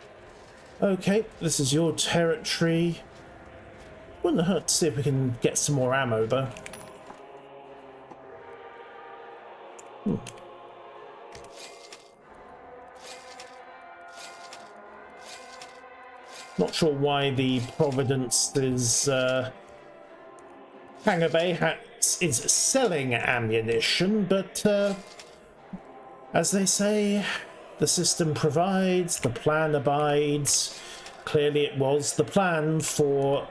Okay, this is your territory. Wouldn't hurt to see if we can get some more ammo, though. Not sure why the Providence's hangar bay is selling ammunition, but as they say, the system provides, the plan abides. Clearly it was the plan for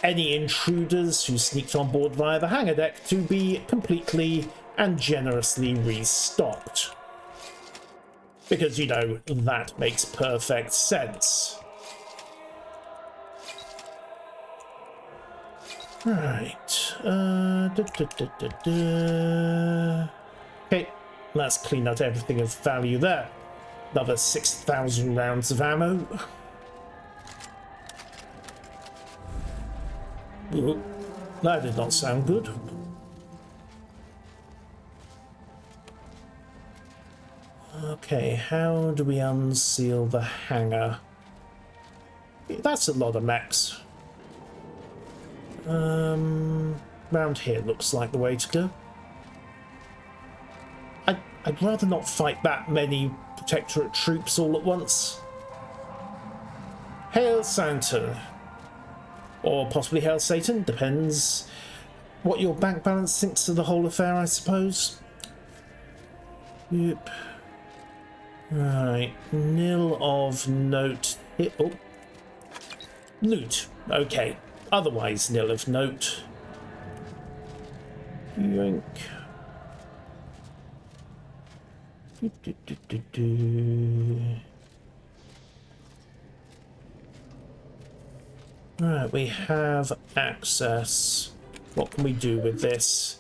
any intruders who sneaked on board via the hangar deck to be completely and generously restocked. Because, you know, that makes perfect sense. Right. Okay, let's clean out everything of value there. Another 6,000 rounds of ammo. Ooh, that did not sound good. Okay, how do we unseal the hangar? That's a lot of mechs. Round here looks like the way to go. I'd rather not fight that many Protectorate troops all at once. Hail Santa. Or possibly Hail Satan, depends what your bank balance thinks of the whole affair, I suppose. Yep. Right, nil of note. Oh. Loot, okay. Otherwise nil of note. Yoink. Right, we have access. What can we do with this?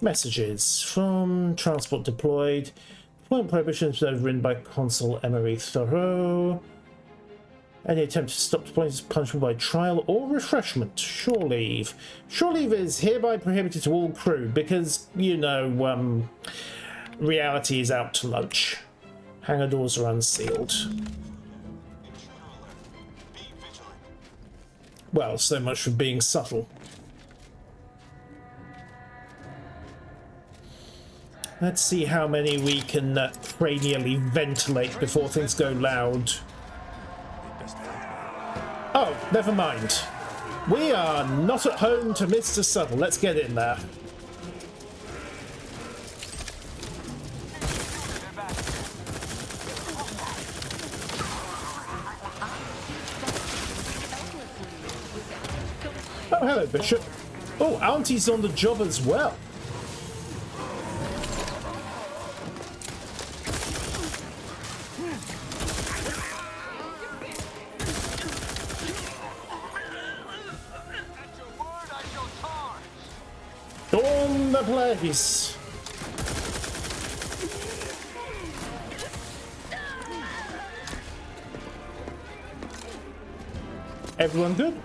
Messages from transport deployed. Deployment prohibitions overridden by Consul Emery Thoreau. Any attempt to stop deployment is punishable by trial or refreshment. Shore leave. Shore leave is hereby prohibited to all crew because, you know, reality is out to lunch. Hangar doors are unsealed. Well, so much for being subtle. Let's see how many we can cranially ventilate before things go loud. Oh, never mind. We are not at home to Mr. Subtle. Let's get in there. Oh, hello, Bishop. Oh, Auntie's on the job as well. On the place. Everyone good?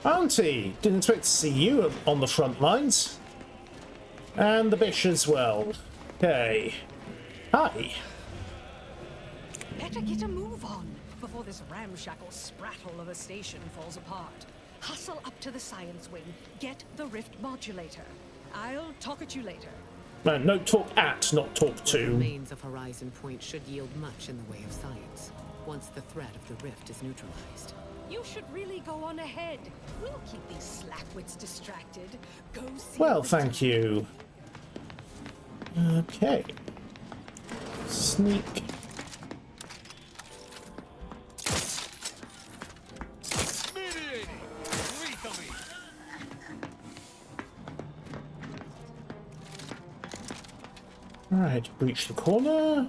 Auntie, didn't expect to see you on the front lines. And the Bish as well. Okay. Hi. Better get a move on before this ramshackle sprattle of a station falls apart. Hustle up to the science wing. Get the rift modulator. I'll talk at you later. No, talk at, not talk to. What remains of Horizon Point should yield much in the way of science, once the threat of the rift is neutralized. You should really go on ahead. We'll keep these slackwits distracted. Go see. Well, thank you. Okay. Sneak. Alright, breach the corner.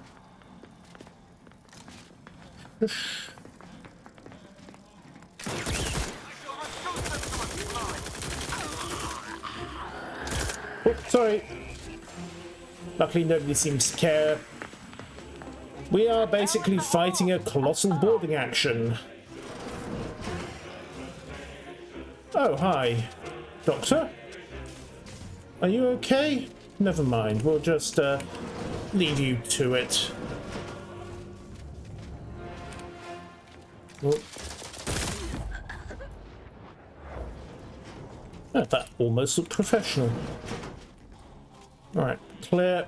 Push. Oh, sorry. Luckily nobody seems to care. We are basically fighting a colossal boarding action. Oh, hi. Doctor? Are you okay? Never mind, we'll just leave you to it. Oh. Oh, that almost looked professional. Alright, clear.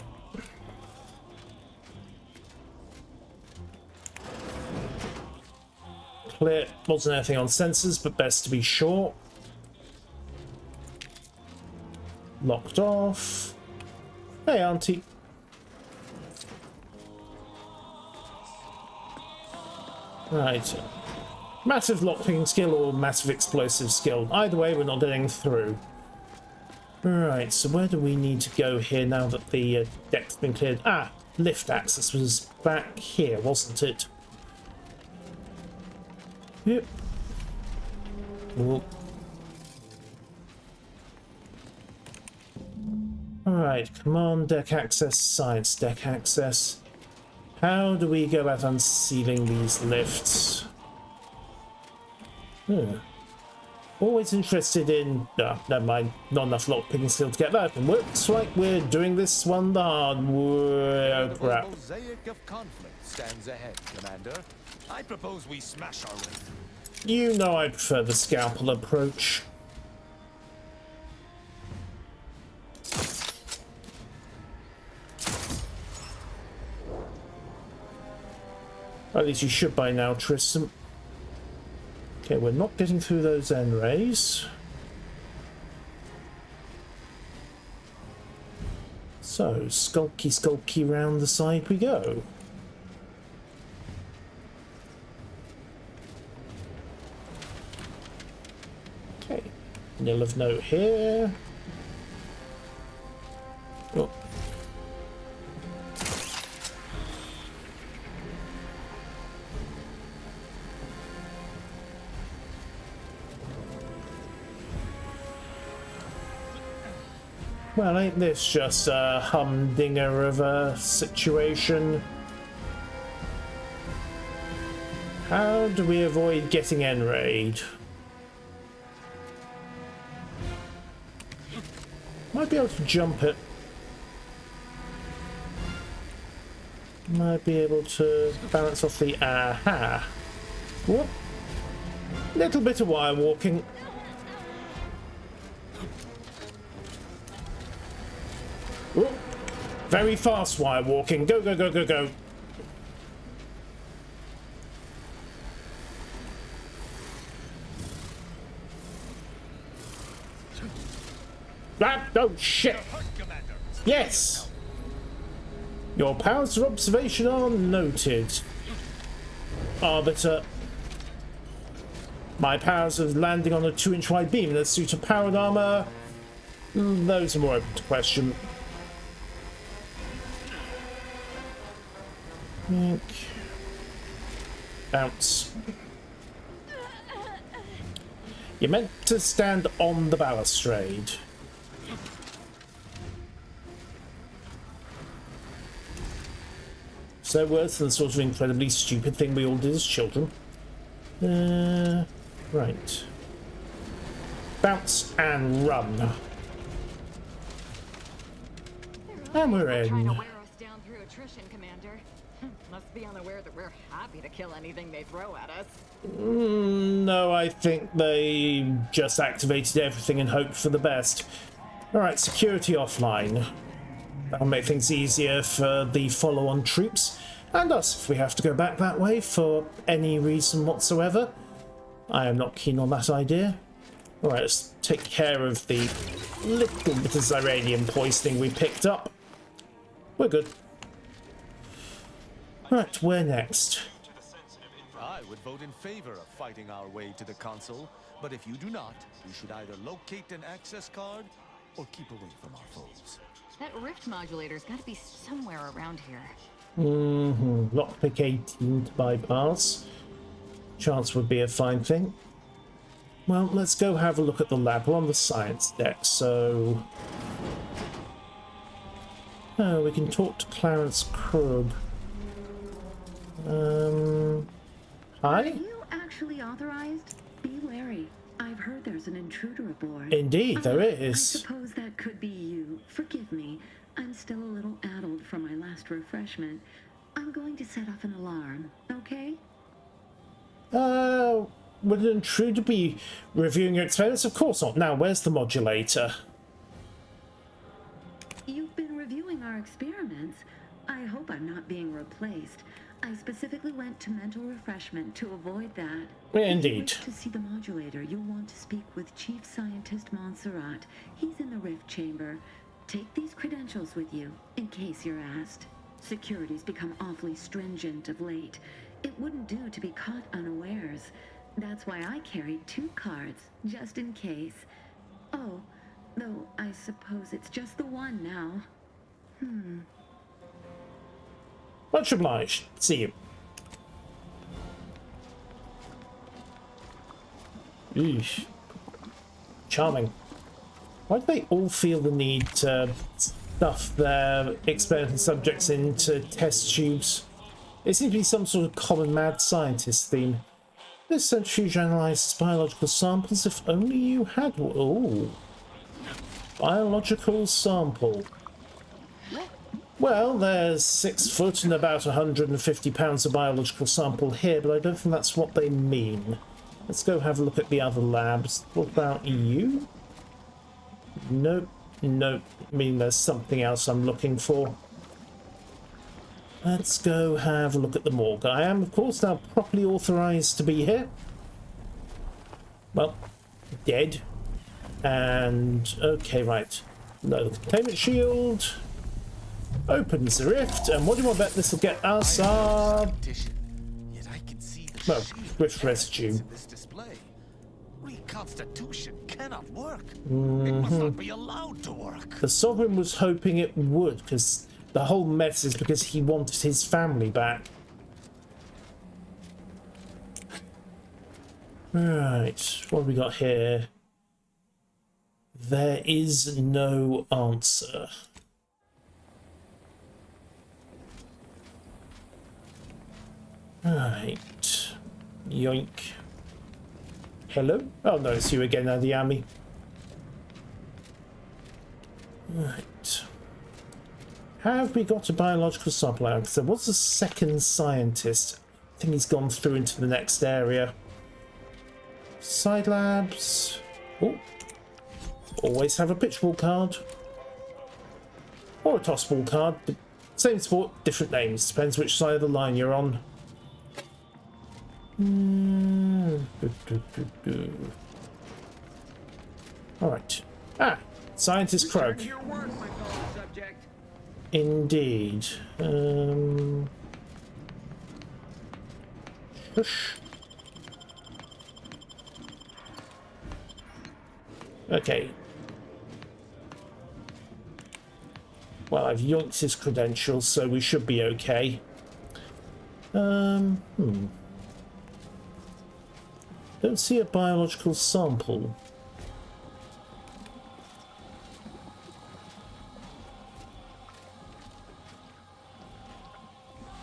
Clear. Wasn't anything on sensors, but best to be sure. Locked off. Hey, Auntie. Right. Massive lockpicking skill or massive explosive skill. Either way, we're not getting through. Right, so where do we need to go here now that the deck's been cleared? Ah, lift access was back here, wasn't it? Yep. Oh. Alright, command deck access, science deck access. How do we go about unsealing these lifts? Always interested in... never mind. Not enough lockpicking skill to get that open. Looks like we're doing this one the hard way. Oh, crap. A mosaic of conflict stands ahead, Commander. I propose we smash our way. You know I prefer the scalpel approach. At least you should by now, Tristan. Okay, we're not getting through those N rays. So, skulky round the side we go. Okay, nil of note here. Oh. Well, ain't this just a humdinger of a situation? How do we avoid getting N-raid? Might be able to jump it. Might be able to balance off the aha. Whoop. Little bit of wire walking. Whoop. Very fast wire walking. Go, go, go, go, go. Ah, oh shit. Yes. Your powers of observation are noted. Arbiter. My powers of landing on a 2-inch wide beam in a suit of powered armor. Those are more open to question. Bounce. You're meant to stand on the balustrade. So worse than the sort of incredibly stupid thing we all did as children. Right. Bounce and run. And we're in. Trying to wear us down through attrition, Commander. Must be unaware that we're happy to kill anything they throw at us. No, I think they just activated everything and hoped for the best. Alright, security offline. That'll make things easier for the follow-on troops, and us if we have to go back that way for any reason whatsoever. I am not keen on that idea. Alright, let's take care of the little bit of Zyranium poisoning we picked up. We're good. Right, where next? I would vote in favor of fighting our way to the console, but if you do not, you should either locate an access card or keep away from our foes. That rift modulator's got to be somewhere around here. Lockpick 18 to bypass. Chance would be a fine thing. Well, let's go have a look at the lab. We're on the science deck, so... Oh, we can talk to Clarence Krug. Hi? Are you actually authorized? Be wary. I've heard there's an intruder aboard. Indeed, there is. I suppose that could be you. Forgive me. I'm still a little addled from my last refreshment. I'm going to set off an alarm, okay? Would an intruder be reviewing your experiments? Of course not. Now, where's the modulator? You've been reviewing our experiments. I hope I'm not being replaced. I specifically went to mental refreshment to avoid that. Indeed. If you wish to see the modulator, you'll want to speak with Chief Scientist Montserrat. He's in the rift chamber. Take these credentials with you, in case you're asked. Security's become awfully stringent of late. It wouldn't do to be caught unawares. That's why I carried 2 cards, just in case. Oh, though I suppose it's just the one now. Much obliged. See you. Eesh. Charming. Why do they all feel the need to stuff their experimental subjects into test tubes? It seems to be some sort of common mad scientist theme. This centrifuge analyzes biological samples. If only you had one. Ooh. Biological sample. Well, there's 6 foot and about 150 pounds of biological sample here, but I don't think that's what they mean. Let's go have a look at the other labs. What about you? Nope. Nope. I mean, there's something else I'm looking for. Let's go have a look at the morgue. I am, of course, now properly authorized to be here. Well, dead. And, okay, right. No, the containment shield. Opens the rift, and what do you want bet this will get us? Well, rift residue. This display. Reconstitution cannot work. It must not be allowed to work. The Sovereign was hoping it would, because the whole mess is because he wanted his family back. Right, what have we got here? There is no answer. Right. Yoink. Hello? Oh no, it's you again, Andy Army. Right. Have we got a biological sample out? So what's the second scientist? I think he's gone through into the next area. Side labs. Oh. Always have a pitch ball card. Or a toss ball card. Same sport, different names. Depends which side of the line you're on. Alright. Ah, Scientist Krog. Indeed. Shush. Okay. Well, I've yoinked his credentials, so we should be okay. Don't see a biological sample.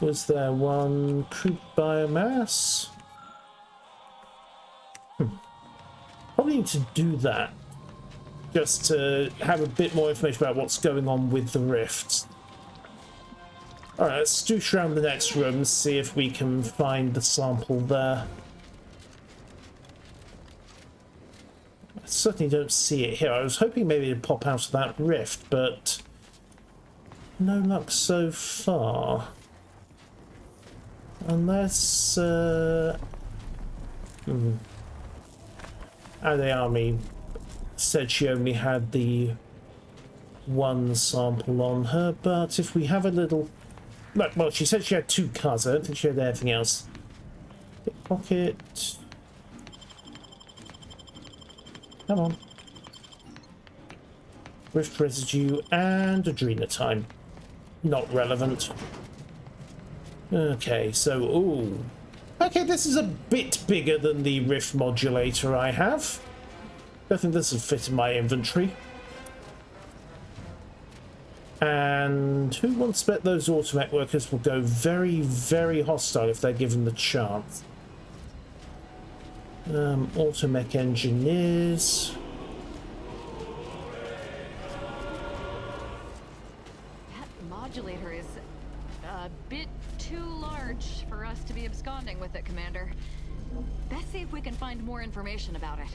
Was there one? Crude biomass? Probably need to do that. Just to have a bit more information about what's going on with the rift. Alright, let's stoosh around the next room, see if we can find the sample there. I certainly don't see it here. I was hoping maybe it'd pop out of that rift, but no luck so far. Unless... the army said she only had the one sample on her, but if we have a little... Well, she said she had 2 cards. I don't think she had anything else. Pickpocket. Come on. Rift residue and adrenotime. Not relevant. Okay, so... Ooh. Okay, this is a bit bigger than the rift modulator I have. I think this will fit in my inventory. And who wants to bet those automech workers will go very, very hostile if they're given the chance? Automech engineers. That modulator is a bit too large for us to be absconding with it, Commander. Let's see if we can find more information about it.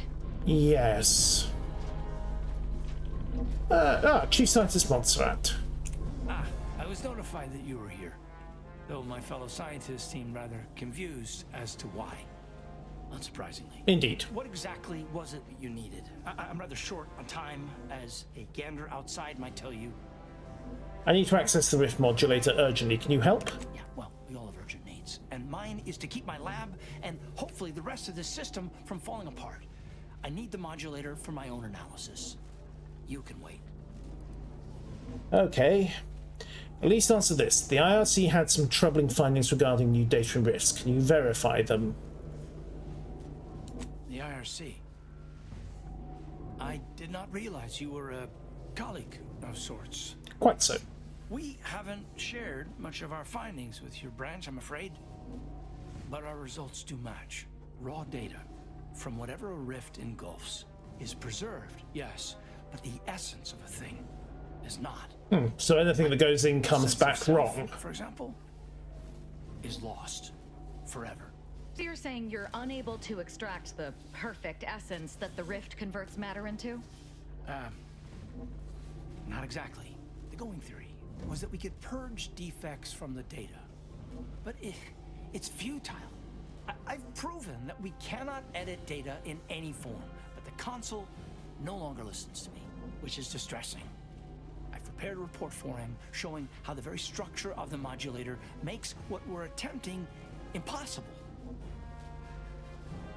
Yes. Chief Scientist Montserrat. I was notified that you were here, though my fellow scientists seemed rather confused as to why. Unsurprisingly. Indeed. What exactly was it that you needed? I'm rather short on time, as a gander outside might tell you. I need to access the rift modulator urgently. Can you help? Yeah, well, we all have urgent needs. And mine is to keep my lab and hopefully the rest of this system from falling apart. I need the modulator for my own analysis. You can wait. Okay. At least answer this. The IRC had some troubling findings regarding new data and rifts. Can you verify them? The IRC? I did not realize you were a colleague of sorts. Quite so. We haven't shared much of our findings with your branch, I'm afraid. But our results do match. Raw data from whatever a rift engulfs is preserved, yes, but the essence of a thing is not. So anything that goes in comes back wrong. For example, is lost forever. So you're saying you're unable to extract the perfect essence that the rift converts matter into? Not exactly. The going theory was that we could purge defects from the data. But it's futile. I've proven that we cannot edit data in any form, but the console no longer listens to me, which is distressing. I've prepared a report for him showing how the very structure of the modulator makes what we're attempting impossible.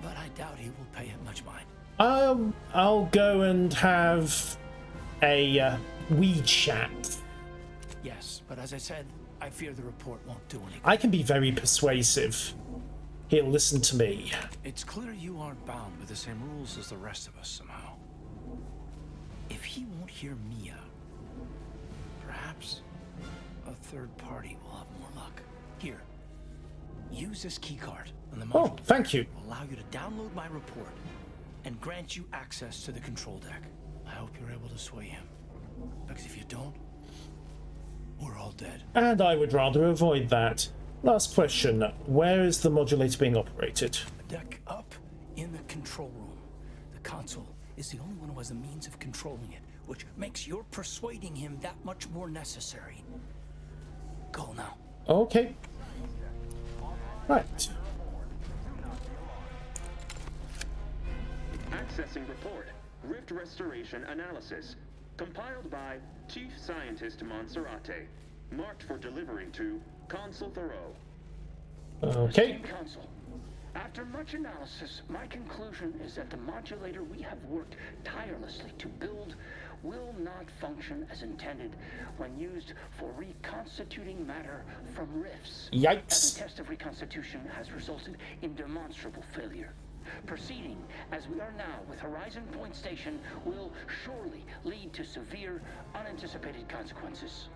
But I doubt he will pay it much mind. I'll go and have a wee chat. Yes, but as I said, I fear the report won't do anything. I can be very persuasive. He'll listen to me. It's clear you aren't bound by the same rules as the rest of us somehow. If he won't hear me out, perhaps a third party will have more luck. Here, use this keycard on the module. Oh, thank you. Will allow you to download my report and grant you access to the control deck. I hope you're able to sway him, because if you don't, we're all dead. And I would rather avoid that. Last question. Where is the modulator being operated? A deck up in the control room. The console is the only one who has the means of controlling it, which makes your persuading him that much more necessary. Go now. Okay. Right. Accessing report. Rift restoration analysis. Compiled by Chief Scientist Monserrate. Marked for delivery to Consul Thoreau. Okay. Consul, after much analysis, my conclusion is that the modulator we have worked tirelessly to build will not function as intended when used for reconstituting matter from rifts. Yikes. Every test of reconstitution has resulted in demonstrable failure. Proceeding as we are now with Horizon Point Station will surely lead to severe, unanticipated consequences.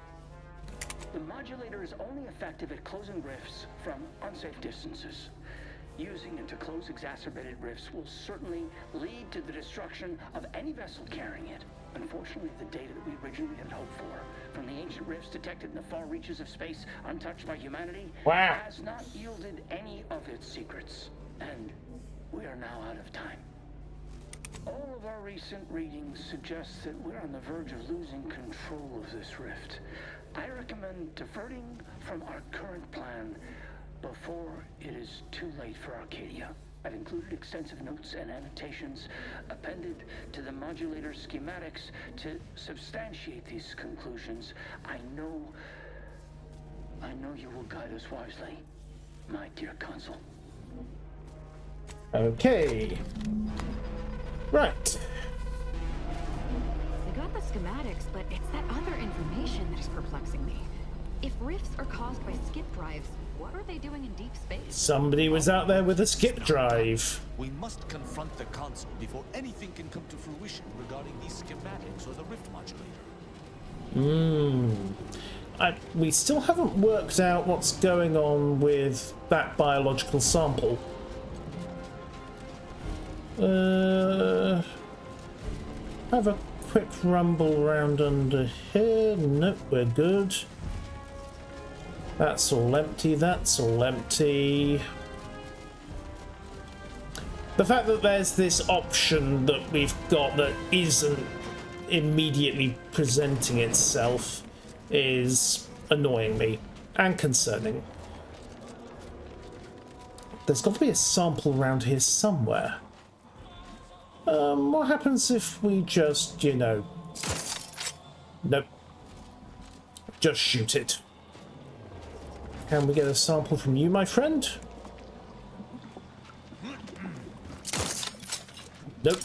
The modulator is only effective at closing rifts from unsafe distances. Using it to close exacerbated rifts will certainly lead to the destruction of any vessel carrying it. Unfortunately, the data that we originally had hoped for from the ancient rifts detected in the far reaches of space untouched by humanity has not yielded any of its secrets. And we are now out of time. All of our recent readings suggest that we're on the verge of losing control of this rift. I recommend diverting from our current plan before it is too late for Arcadia. I've included extensive notes and annotations appended to the modulator schematics to substantiate these conclusions. I know you will guide us wisely, my dear Consul. Okay. Right. We got the schematics, but it's that other information that is perplexing me. If rifts are caused by skip drives, what are they doing in deep space? Somebody was out there with a skip drive. We must confront the console before anything can come to fruition regarding these schematics or the rift modulator. We still haven't worked out what's going on with that biological sample. Have a quick rumble around under here. Nope, we're good. That's all empty, that's all empty. The fact that there's this option that we've got that isn't immediately presenting itself is annoying me and concerning. There's got to be a sample around here somewhere. What happens if we just, you know... Nope. Just shoot it. Can we get a sample from you, my friend? Nope.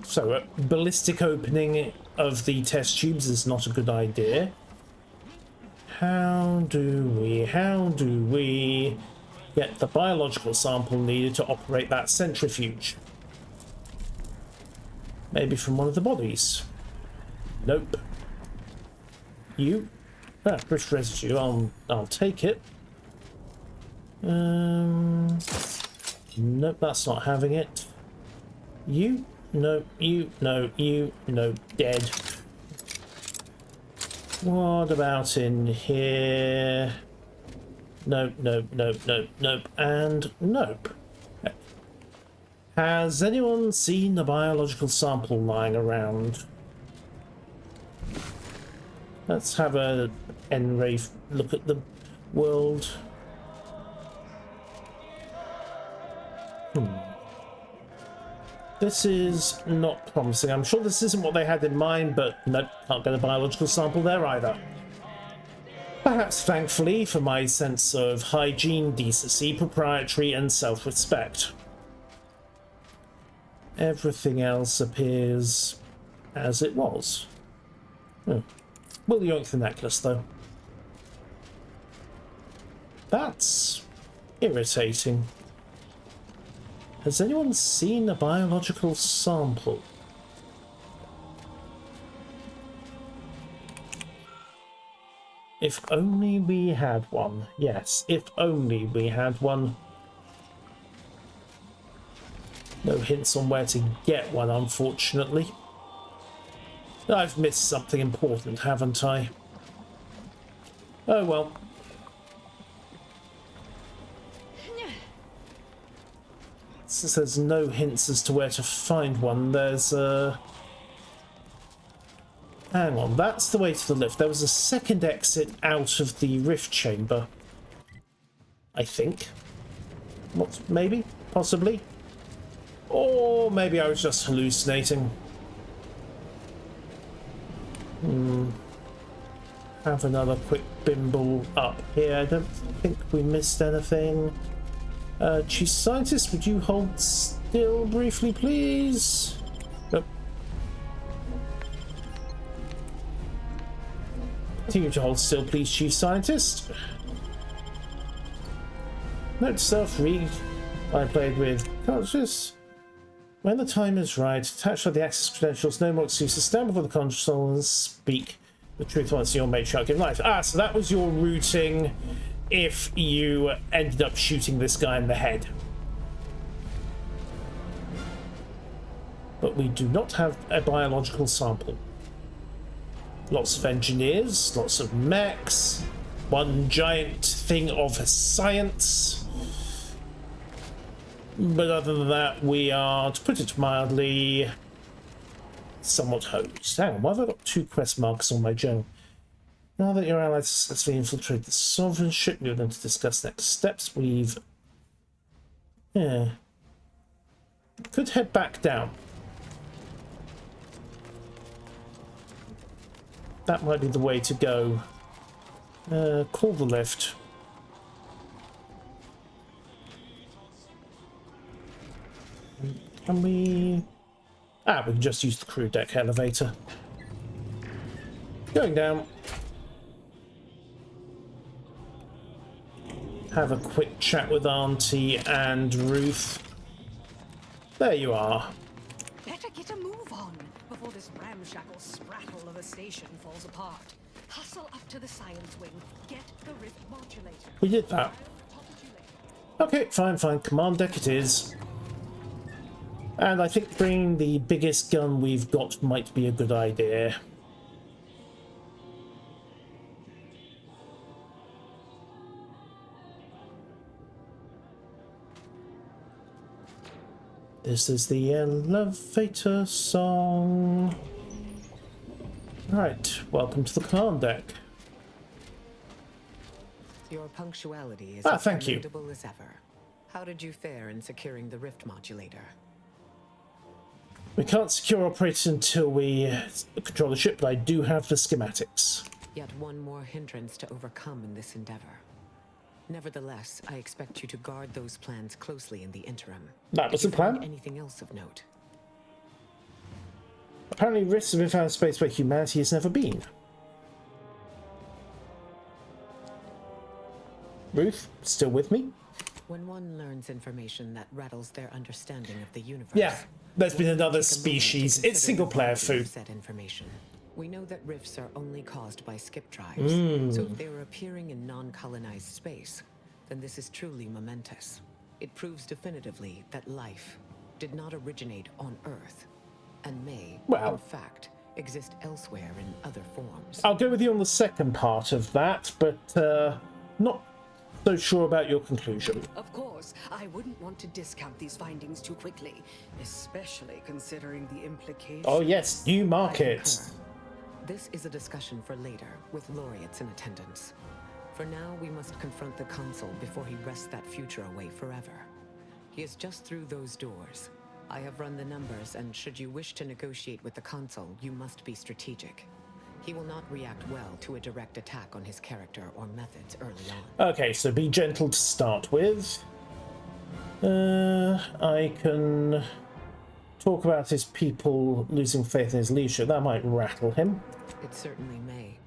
So, a ballistic opening of the test tubes is not a good idea. How do we get the biological sample needed to operate that centrifuge? Maybe from one of the bodies. Nope. You? Ah, British residue. I'll take it. Nope, that's not having it. You? No, you, no, you, no, dead. What about in here? Nope, nope, nope, nope, nope, and nope. Has anyone seen the biological sample lying around? Let's have a N-ray look at the world. This is not promising. I'm sure this isn't what they had in mind, but nope, can't get a biological sample there either. Perhaps thankfully for my sense of hygiene, decency, propriety, and self-respect. Everything else appears as it was. We'll yoink the necklace, though. That's irritating. Has anyone seen a biological sample? If only we had one. Yes, if only we had one. No hints on where to get one, unfortunately. I've missed something important, haven't I? Oh well. Since there's no hints as to where to find one, there's a... Hang on, that's the way to the lift. There was a second exit out of the rift chamber. I think. What? Maybe? Possibly? Or maybe I was just hallucinating. Have another quick bimble up here. I don't think we missed anything. Chief Scientist, would you hold still briefly, please? Nope. Continue to hold still, please, Chief Scientist. Note to self, read. I played with cultist. When the time is right, attach the access credentials, no more excuses. Stand before the console and speak the truth once your matriarch in life. Ah, so that was your routing if you ended up shooting this guy in the head. But we do not have a biological sample. Lots of engineers, lots of mechs, one giant thing of science. But other than that, we are, to put it mildly, somewhat hosed. Hang on, why have I got 2 quest marks on my journal? Now that your allies successfully infiltrated the sovereign ship, you're going to discuss next steps. We've... Yeah. Could head back down. That might be the way to go. Call the lift. Can we... Ah, we can just use the crew deck elevator. Going down. Have a quick chat with Auntie and Ruth. There you are. Better get a move on before this ramshackle sprattle of a station falls apart. Hustle up to the science wing. Get the rift modulator. We did that. Okay, fine, fine. Command deck it is. And I think bringing the biggest gun we've got might be a good idea. This is the elevator song. Right, welcome to the command deck. Your punctuality is as as ever. How did you fare in securing the rift modulator? We can't secure operation until we control the ship, but I do have the schematics. Yet one more hindrance to overcome in this endeavor. Nevertheless, I expect you to guard those plans closely in the interim. That was the plan. Anything else of note? Apparently rifts have been found in space where humanity has never been. Ruth, still with me? When one learns information that rattles their understanding of the universe... Yeah, there's been another species. It's single-player food. That information. We know that rifts are only caused by skip drives, so if they are appearing in non-colonized space, then this is truly momentous. It proves definitively that life did not originate on Earth, and may, in fact, exist elsewhere in other forms. I'll go with you on the second part of that, but not so sure about your conclusion. Of course, I wouldn't want to discount these findings too quickly, especially considering the implications. Oh yes, new markets. This is a discussion for later, with laureates in attendance. For now, we must confront the consul before he wrests that future away forever. He is just through those doors. I have run the numbers, and should you wish to negotiate with the consul, you must be strategic. He will not react well to a direct attack on his character or methods early on. Okay, so be gentle to start with. I can talk about his people losing faith in his leadership. That might rattle him. It certainly may.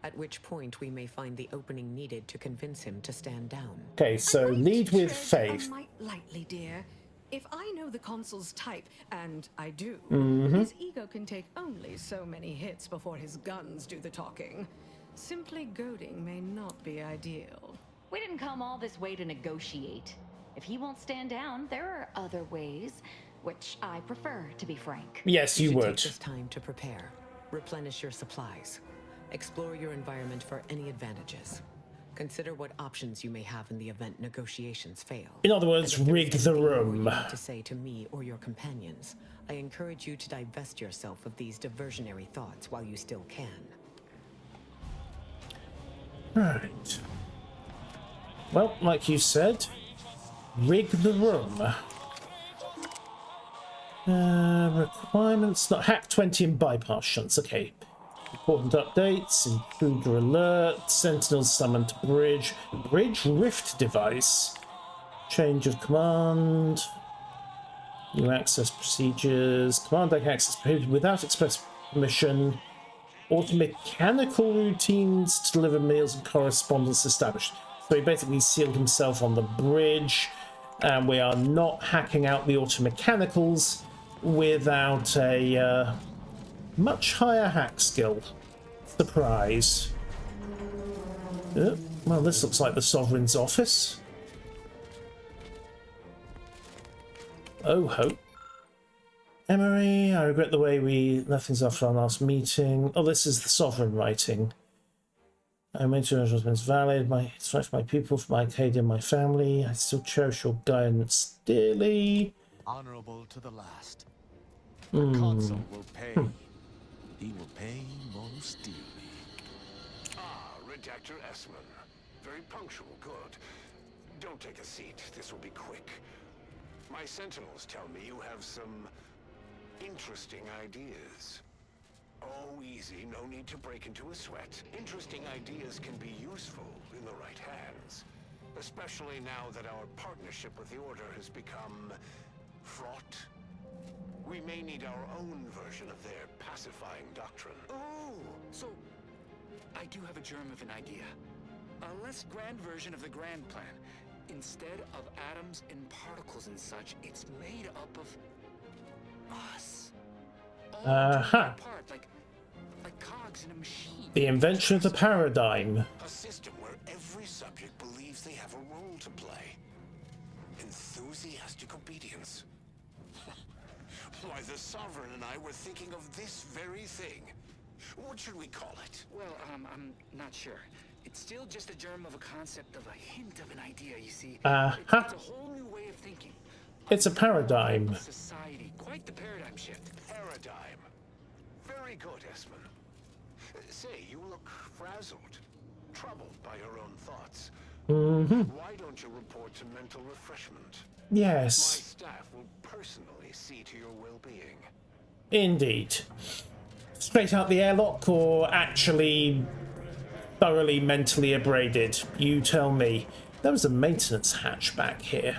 At which point we may find the opening needed to convince him to stand down. Okay, so lead with faith. Lightly, dear. If I know the consul's type, and I do, Mm-hmm. his ego can take only so many hits before his guns do the talking. Simply goading may not be ideal. We didn't come all this way to negotiate. If he won't stand down, there are other ways, which I prefer, to be frank. Yes, you should would. Take this time to prepare. Replenish your supplies. Explore your environment for any advantages. Consider what options you may have in the event negotiations fail. In other words, rig the room. You need to say to me or your companions, I encourage you to divest yourself of these diversionary thoughts while you still can. Right. Well, like you said, rig the room. Requirements, not hack 20 and bypass shunts. Okay. Important updates, intruder alert, sentinels summoned to bridge, bridge rift device, change of command, new access procedures, command deck access prohibited without express permission, automechanical routines to deliver meals and correspondence established. So he basically sealed himself on the bridge, and we are not hacking out the automechanicals without a much higher hack skill. Surprise. Well, this looks like the Sovereign's office. Oh ho. Emery, I regret the way we left things after our last meeting. Oh, this is the Sovereign writing. I made sure it was valid. It's right for my people, for my Acadia, my family. I still cherish your guidance dearly. Honorable to the last. The consul will pay. He will pay most dearly. Ah, Redactor Esmond. Very punctual, good. Don't take a seat, this will be quick. My sentinels tell me you have some interesting ideas. Oh, easy, no need to break into a sweat. Interesting ideas can be useful in the right hands. Especially now that our partnership with the Order has become fraught. We may need our own version of their pacifying doctrine. Oh, so I do have a germ of an idea. A less grand version of the grand plan. Instead of atoms and particles and such, it's made up of us. Apart, like cogs in a machine. The invention of the paradigm. A system where every subject believes they have a role to play. Enthusiastic obedience. Why, the Sovereign and I were thinking of this very thing. What should we call it? Well, I'm not sure. It's still just a germ of a concept, of a hint of an idea, you see. It's a whole new way of thinking. It's a paradigm. Society. Quite the paradigm shift. Paradigm. Very good, Esmond. Say, you look frazzled, troubled by your own thoughts. Why don't you report to mental refreshment? Yes. My staff will personally see to your well-being. Indeed. Straight out the airlock or actually thoroughly mentally abraded? You tell me. There was a maintenance hatch back here.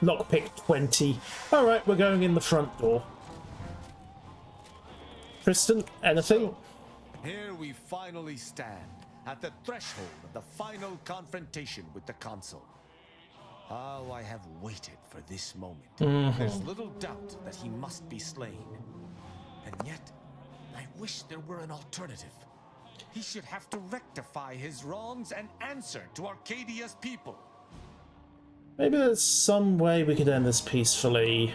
Lockpick 20. Alright, we're going in the front door. Tristan, anything? Here we finally stand, at the threshold of the final confrontation with the consul. How I have waited for this moment. There's little doubt that he must be slain. And yet, I wish there were an alternative. He should have to rectify his wrongs and answer to Arcadia's people. Maybe there's some way we could end this peacefully.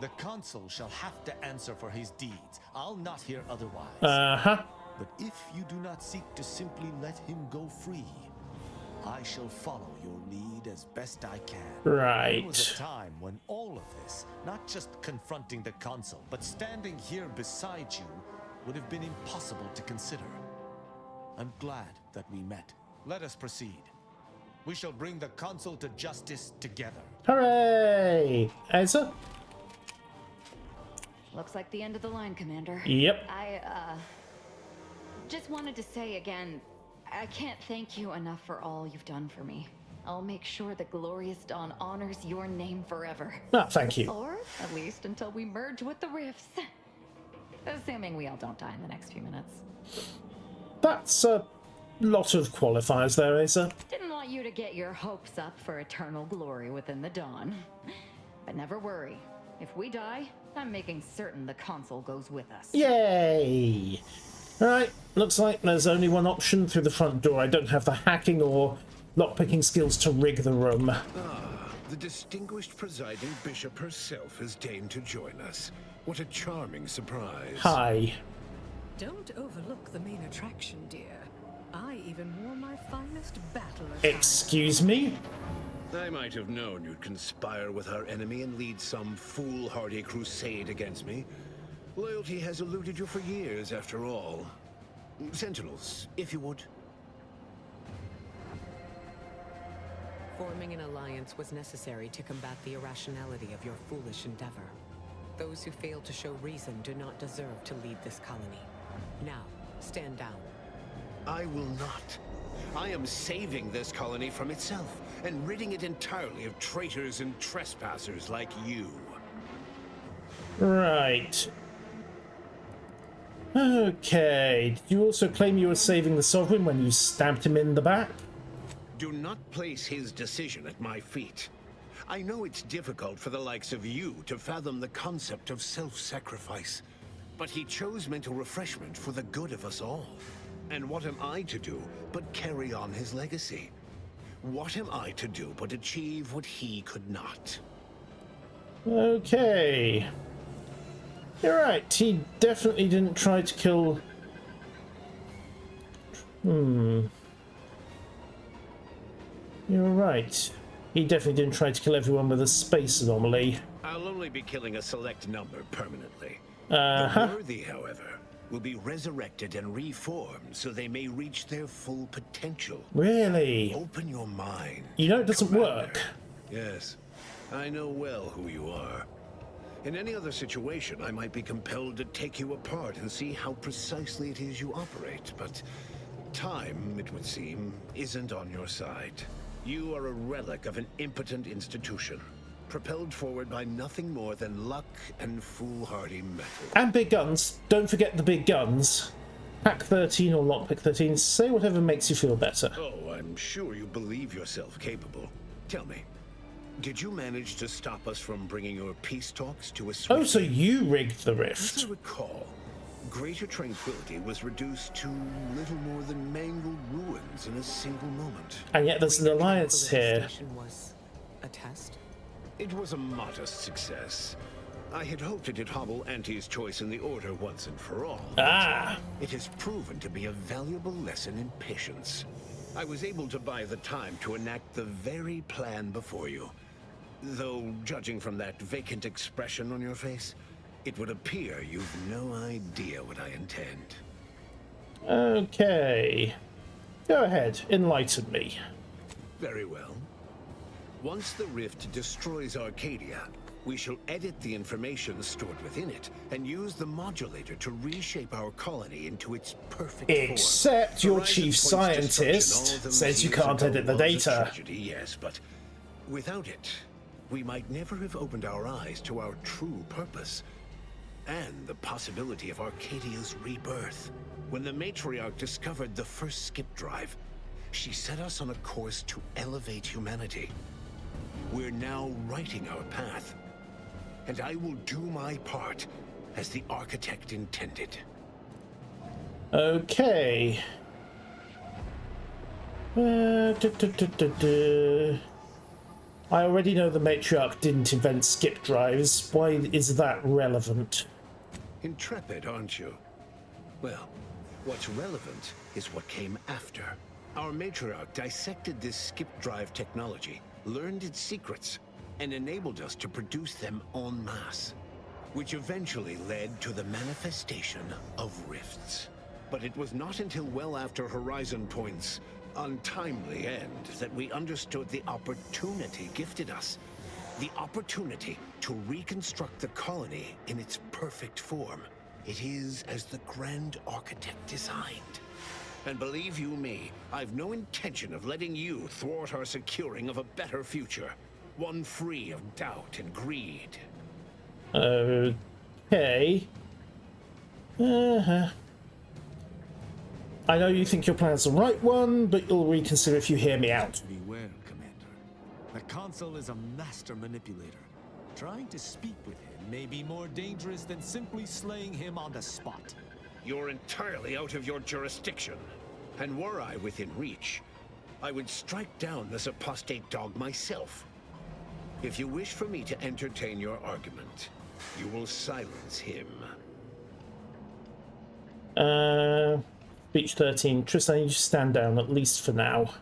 The consul shall have to answer for his deeds. I'll not hear otherwise. But if you do not seek to simply let him go free, I shall follow your lead as best I can. Right. There was a time when all of this, not just confronting the consul, but standing here beside you, would have been impossible to consider. I'm glad that we met. Let us proceed. We shall bring the Council to justice together. Hooray! Ezra? Looks like the end of the line, Commander. Yep. I just wanted to say again, I can't thank you enough for all you've done for me. I'll make sure the Glorious Dawn honors your name forever. Ah, thank you. Or at least until we merge with the Rifts. Assuming we all don't die in the next few minutes. That's a lot of qualifiers there, Asa. Didn't want you to get your hopes up for eternal glory within the Dawn. But never worry. If we die, I'm making certain the console goes with us. Yay! Alright, looks like there's only one option through the front door. I don't have the hacking or lockpicking skills to rig the room. The distinguished presiding bishop herself has deigned to join us. What a charming surprise. Hi. Don't overlook the main attraction, dear. I even wore my finest battle attire. Excuse me? I might have known you'd conspire with our enemy and lead some foolhardy crusade against me. Loyalty has eluded you for years, after all. Sentinels, if you would. Forming an alliance was necessary to combat the irrationality of your foolish endeavor. Those who fail to show reason do not deserve to lead this colony. Now, stand down. I will not. I am saving this colony from itself and ridding it entirely of traitors and trespassers like you. Right. Okay. Did you also claim you were saving the Sovereign when you stabbed him in the back? Do not place his decision at my feet. I know it's difficult for the likes of you to fathom the concept of self-sacrifice, but he chose mental refreshment for the good of us all. And what am I to do but carry on his legacy? What am I to do but achieve what he could not? Okay. You're right, he definitely didn't try to kill... You're right. He definitely didn't try to kill everyone with a space anomaly. I'll only be killing a select number permanently. Uh-huh. The worthy, however, will be resurrected and reformed so they may reach their full potential. Really? Open your mind. You know it doesn't work. Yes, I know well who you are. In any other situation, I might be compelled to take you apart and see how precisely it is you operate, but time, it would seem, isn't on your side. You are a relic of an impotent institution, propelled forward by nothing more than luck and foolhardy mettle. And big guns. Don't forget the big guns. Pack 13 or lockpick 13. Say whatever makes you feel better. Oh, I'm sure you believe yourself capable. Tell me, did you manage to stop us from bringing your peace talks to a swift... Oh, so you rigged the As rift. I recall, Greater Tranquility was reduced to little more than mangled ruins in a single moment. And yet there's an alliance here. Was a test? It was a modest success. I had hoped it'd hobble Auntie's choice in the Order once and for all. Ah! It has proven to be a valuable lesson in patience. I was able to buy the time to enact the very plan before you. Though, judging from that vacant expression on your face, it would appear you've no idea what I intend. Okay. Go ahead, enlighten me. Very well. Once the rift destroys Arcadia, we shall edit the information stored within it and use the modulator to reshape our colony into its perfect form. Except your Horizon chief Point's scientist destruction all those says you years can't ago edit the was a data. tragedy, yes, but without it, we might never have opened our eyes to our true purpose and the possibility of Arcadia's rebirth. When the matriarch discovered the first skip drive, she set us on a course to elevate humanity. We're now writing our path, and I will do my part as the architect intended. Okay. I already know the matriarch didn't invent skip drives. Why is that relevant? Intrepid, aren't you? Well, what's relevant is what came after. Our matriarch dissected this skip drive technology, learned its secrets, and enabled us to produce them en masse, which eventually led to the manifestation of rifts. But it was not until well after Horizon Point's untimely end that we understood the opportunity gifted us. The opportunity to reconstruct the colony in its perfect form. It is as the Grand Architect designed. And believe you me, I've no intention of letting you thwart our securing of a better future. One free of doubt and greed. Okay. I know you think your plan's the right one, but you'll reconsider if you hear me out. Beware, Commander. The Consul is a master manipulator. Trying to speak with him may be more dangerous than simply slaying him on the spot. You're entirely out of your jurisdiction. And were I within reach, I would strike down this apostate dog myself. If you wish for me to entertain your argument, you will silence him. Speech 13. Tristan, you stand down, at least for now.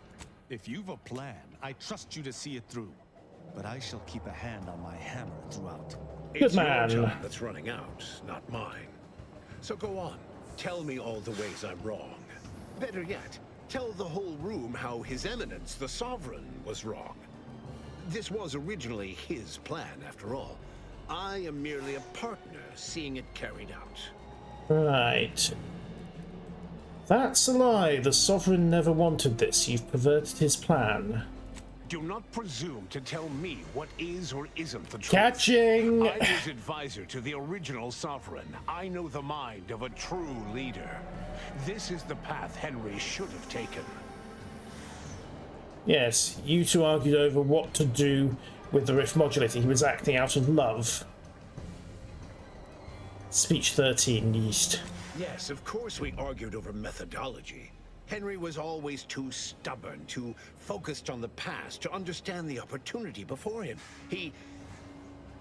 If you've a plan, I trust you to see it through. But I shall keep a hand on my hammer throughout. Good man. It's your time that's running out, not mine. So go on, tell me all the ways I'm wrong. Better yet, tell the whole room how His Eminence, the Sovereign, was wrong. This was originally his plan, after all. I am merely a partner, seeing it carried out. Right. That's a lie. The Sovereign never wanted this. You've perverted his plan. Do not presume to tell me what is or isn't the truth. Catching! I was advisor to the original Sovereign. I know the mind of a true leader. This is the path Henry should have taken. Yes, you two argued over what to do with the rift modulator. He was acting out of love. Speech 13 used. Yes, of course we argued over methodology. Henry was always too stubborn, too focused on the past to understand the opportunity before him.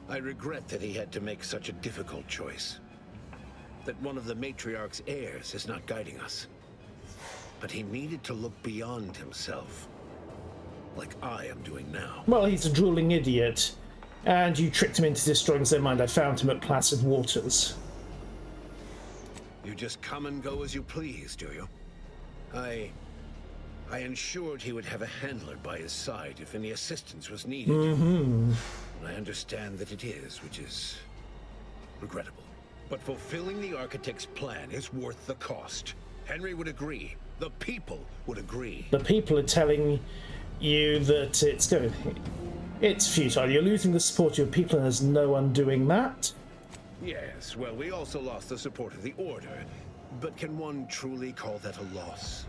I regret that he had to make such a difficult choice. That one of the matriarch's heirs is not guiding us. But he needed to look beyond himself. Like I am doing now. Well, he's a drooling idiot. And you tricked him into destroying his own mind. I found him at Placid Waters. You just come and go as you please, do you? I ensured he would have a handler by his side if any assistance was needed. I understand that it is, which is regrettable. But fulfilling the Architect's plan is worth the cost. Henry would agree. The people would agree. The people are telling you that it's futile. You're losing the support of your people and there's no undoing that. Yes, well, we also lost the support of the Order. But can one truly call that a loss?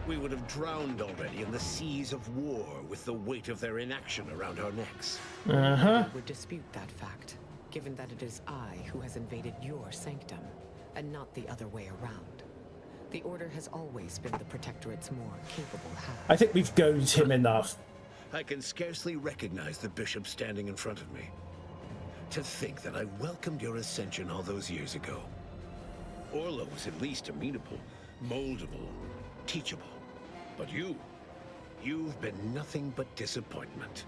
We would have drowned already in the seas of war with the weight of their inaction around our necks. I would dispute that fact, given that it is I who has invaded your sanctum, and not the other way around. The Order has always been the Protectorate's more capable half. I think we've goaded him enough. I can scarcely recognize the Bishop standing in front of me. To think that I welcomed your ascension all those years ago. Orlo was at least amenable, moldable, teachable. But you've been nothing but disappointment.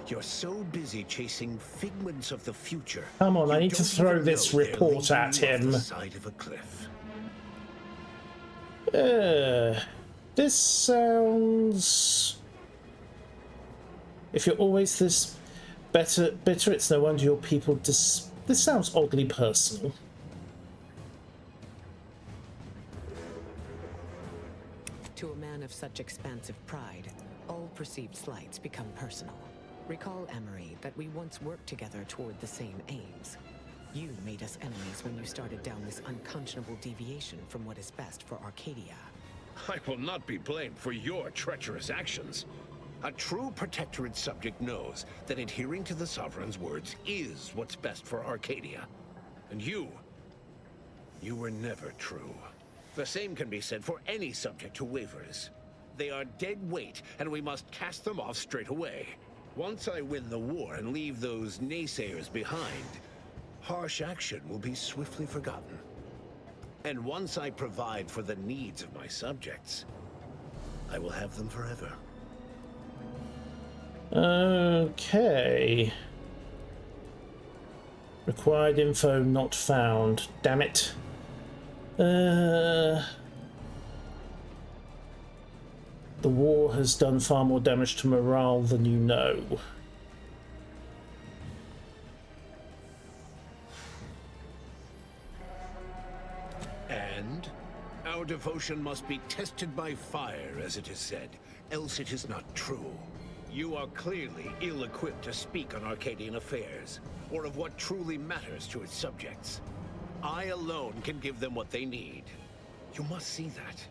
You're so busy chasing figments of the future. Come on, I need to throw this report at him. The side of a cliff. This sounds... If you're always this bitter, it's no wonder your people This sounds oddly personal. To a man of such expansive pride, all perceived slights become personal. Recall, Emery, that we once worked together toward the same aims. You made us enemies when you started down this unconscionable deviation from what is best for Arcadia. I will not be blamed for your treacherous actions. A true Protectorate subject knows that adhering to the Sovereign's words is what's best for Arcadia. And you were never true. The same can be said for any subject who wavers. They are dead weight, and we must cast them off straight away. Once I win the war and leave those naysayers behind, harsh action will be swiftly forgotten. And once I provide for the needs of my subjects, I will have them forever. Okay. Required info not found. Damn it. The war has done far more damage to morale than you know. And our devotion must be tested by fire, as it is said, else it is not true. You are clearly ill-equipped to speak on Arcadian affairs, or of what truly matters to its subjects. I alone can give them what they need. You must see that.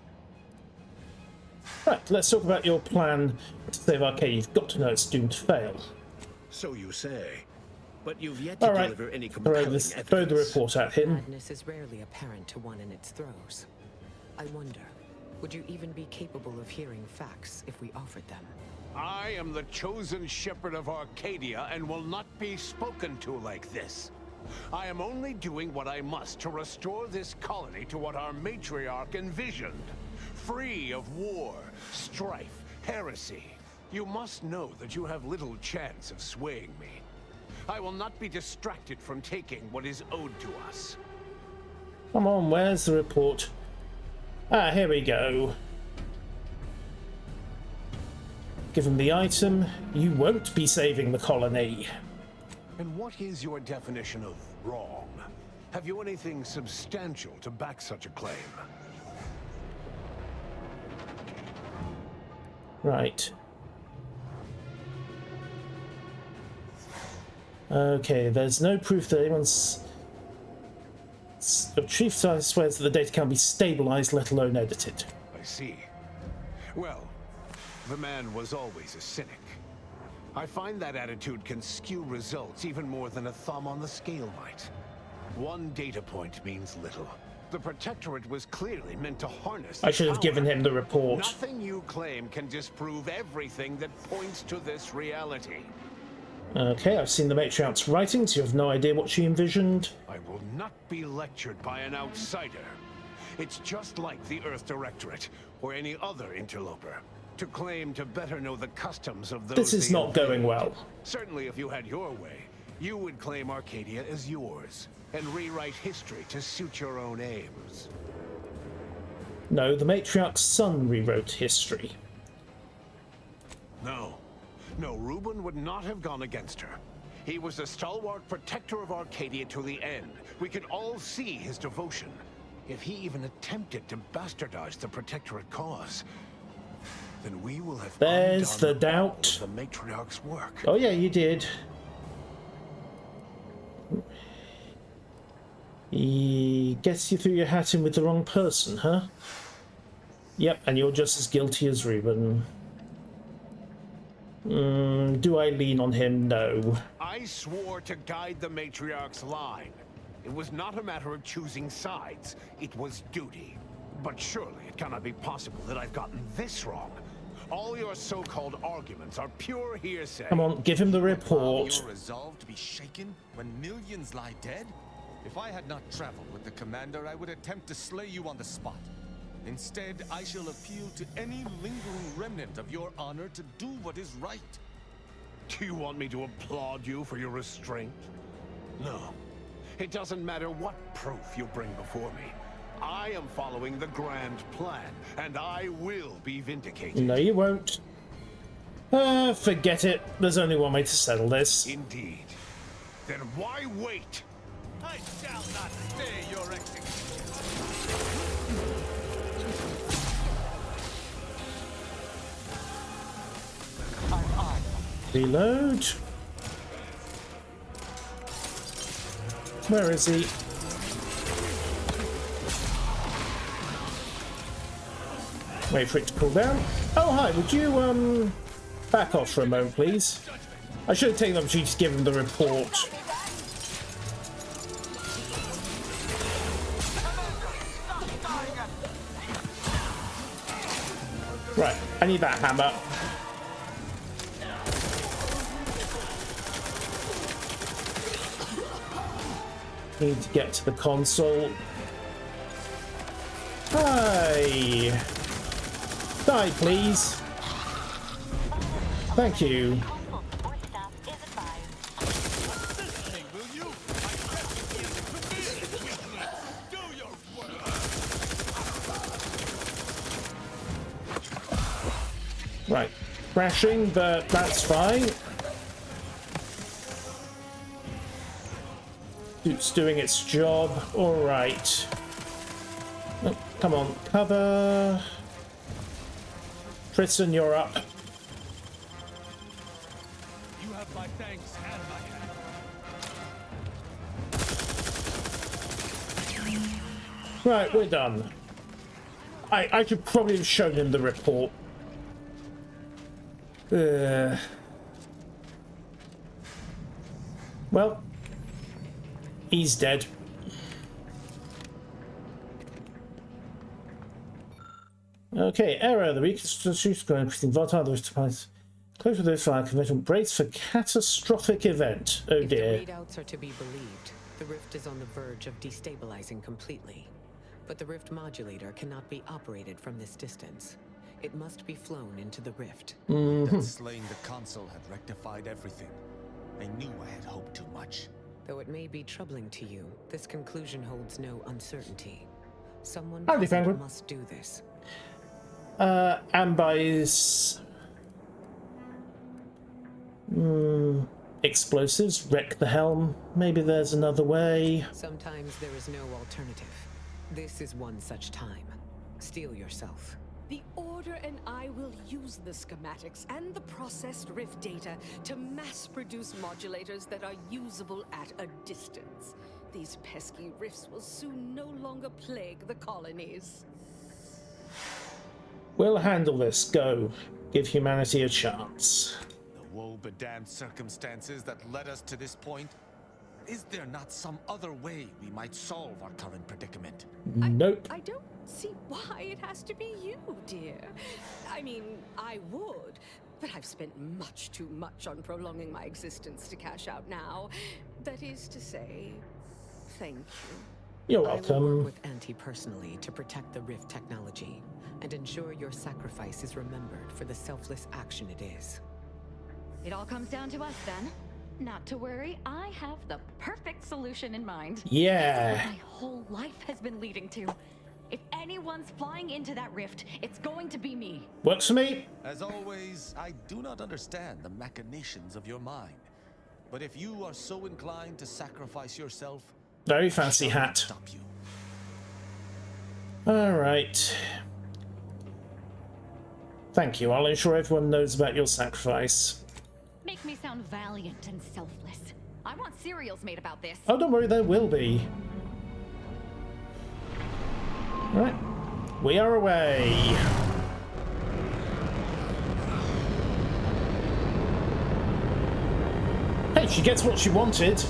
Right, let's talk about your plan to save Arcadia. You've got to know it's doomed to fail. So you say. But you've yet to deliver any throw compelling the report at him. Madness is rarely apparent to one in its throes. I wonder, would you even be capable of hearing facts if we offered them? I am the chosen shepherd of Arcadia and will not be spoken to like this. I am only doing what I must to restore this colony to what our matriarch envisioned. Free of war, strife, heresy. You must know that you have little chance of swaying me. I will not be distracted from taking what is owed to us. Come on, where's the report? Ah, here we go. Given the item, you won't be saving the colony. And what is your definition of wrong? Have you anything substantial to back such a claim? Right. Okay, there's no proof that anyone's... The chief scientist swears that the data can be stabilized, let alone edited. I see. Well, the man was always a cynic. I find that attitude can skew results even more than a thumb on the scale might. One data point means little. The Protectorate was clearly meant to harness... I should have given him the report. Nothing you claim can disprove everything that points to this reality. Okay, I've seen the Matriarch's writings. You have no idea what she envisioned. I will not be lectured by an outsider. It's just like the Earth Directorate, or any other interloper, to claim to better know the customs of those... This is not going well. Certainly if you had your way, you would claim Arcadia as yours, and rewrite history to suit your own aims. No, the Matriarch's son rewrote history. No. No, Reuben would not have gone against her. He was a stalwart protector of Arcadia to the end. We could all see his devotion. If he even attempted to bastardize the Protectorate cause, then we will have There's the doubt. The Matriarch's work. Oh yeah, you did. He gets you through your hat in with the wrong person, huh? Yep, and you're just as guilty as Reuben. Do I lean on him? No. I swore to guide the Matriarch's line. It was not a matter of choosing sides. It was duty. But surely it cannot be possible that I've gotten this wrong. All your so-called arguments are pure hearsay. Come on, give him the report. Your resolve to be shaken when millions lie dead? If I had not traveled with the commander, I would attempt to slay you on the spot. Instead, I shall appeal to any lingering remnant of your honor to do what is right. Do you want me to applaud you for your restraint? No. It doesn't matter what proof you bring before me. I am following the grand plan, and I will be vindicated. No, you won't. Forget it. There's only one way to settle this. Indeed. Then why wait? I shall not stay your execution. Reload. Where is he? Wait for it to cool down. Oh, hi. Would you, back off for a moment, please? I should have taken the opportunity to give him the report. Right, I need that hammer. Need to get to the console. Hi. Die, please. Thank you. Right. Crashing, but that's fine. It's doing its job. Alright. Oh, come on. Cover. Tristan, you're up. You have my thanks and my hand. Right, we're done. I should probably have shown him the report. Well, he's dead. Okay, error. The reconstruction going everything volatile. Those devices close with those fire convention brace for catastrophic event. Oh dear. If the readouts are to be believed, the rift is on the verge of destabilizing completely. But the rift modulator cannot be operated from this distance. It must be flown into the rift. That slaying the console had rectified everything. I knew I had hoped too much. Though it may be troubling to you, this conclusion holds no uncertainty. Someone must do this. Amber is... explosives, wreck the helm. Maybe there's another way. Sometimes there is no alternative. This is one such time. Steel yourself. The Order and I will use the schematics and the processed rift data to mass-produce modulators that are usable at a distance. These pesky rifts will soon no longer plague the colonies. We'll handle this. Go. Give humanity a chance. The woe-bedamned circumstances that led us to this point. Is there not some other way we might solve our current predicament? Nope. I don't see why it has to be you, dear. I mean, I would, but I've spent much too much on prolonging my existence to cash out now. That is to say, thank you. You're I will welcome. work with Auntie personally to protect the rift technology and ensure your sacrifice is remembered for the selfless action it is. It all comes down to us then. Not to worry, I have the perfect solution in mind. Yeah. What my whole life has been leading to. If anyone's flying into that rift, it's going to be me. Works for me. As always, I do not understand the machinations of your mind. But if you are so inclined to sacrifice yourself, Very fancy hat. stop you. All right. Thank you. I'll ensure everyone knows about your sacrifice. Make me sound valiant and selfless. I want cereals made about this. Oh, don't worry, there will be. Right. We are away. Hey, she gets what she wanted.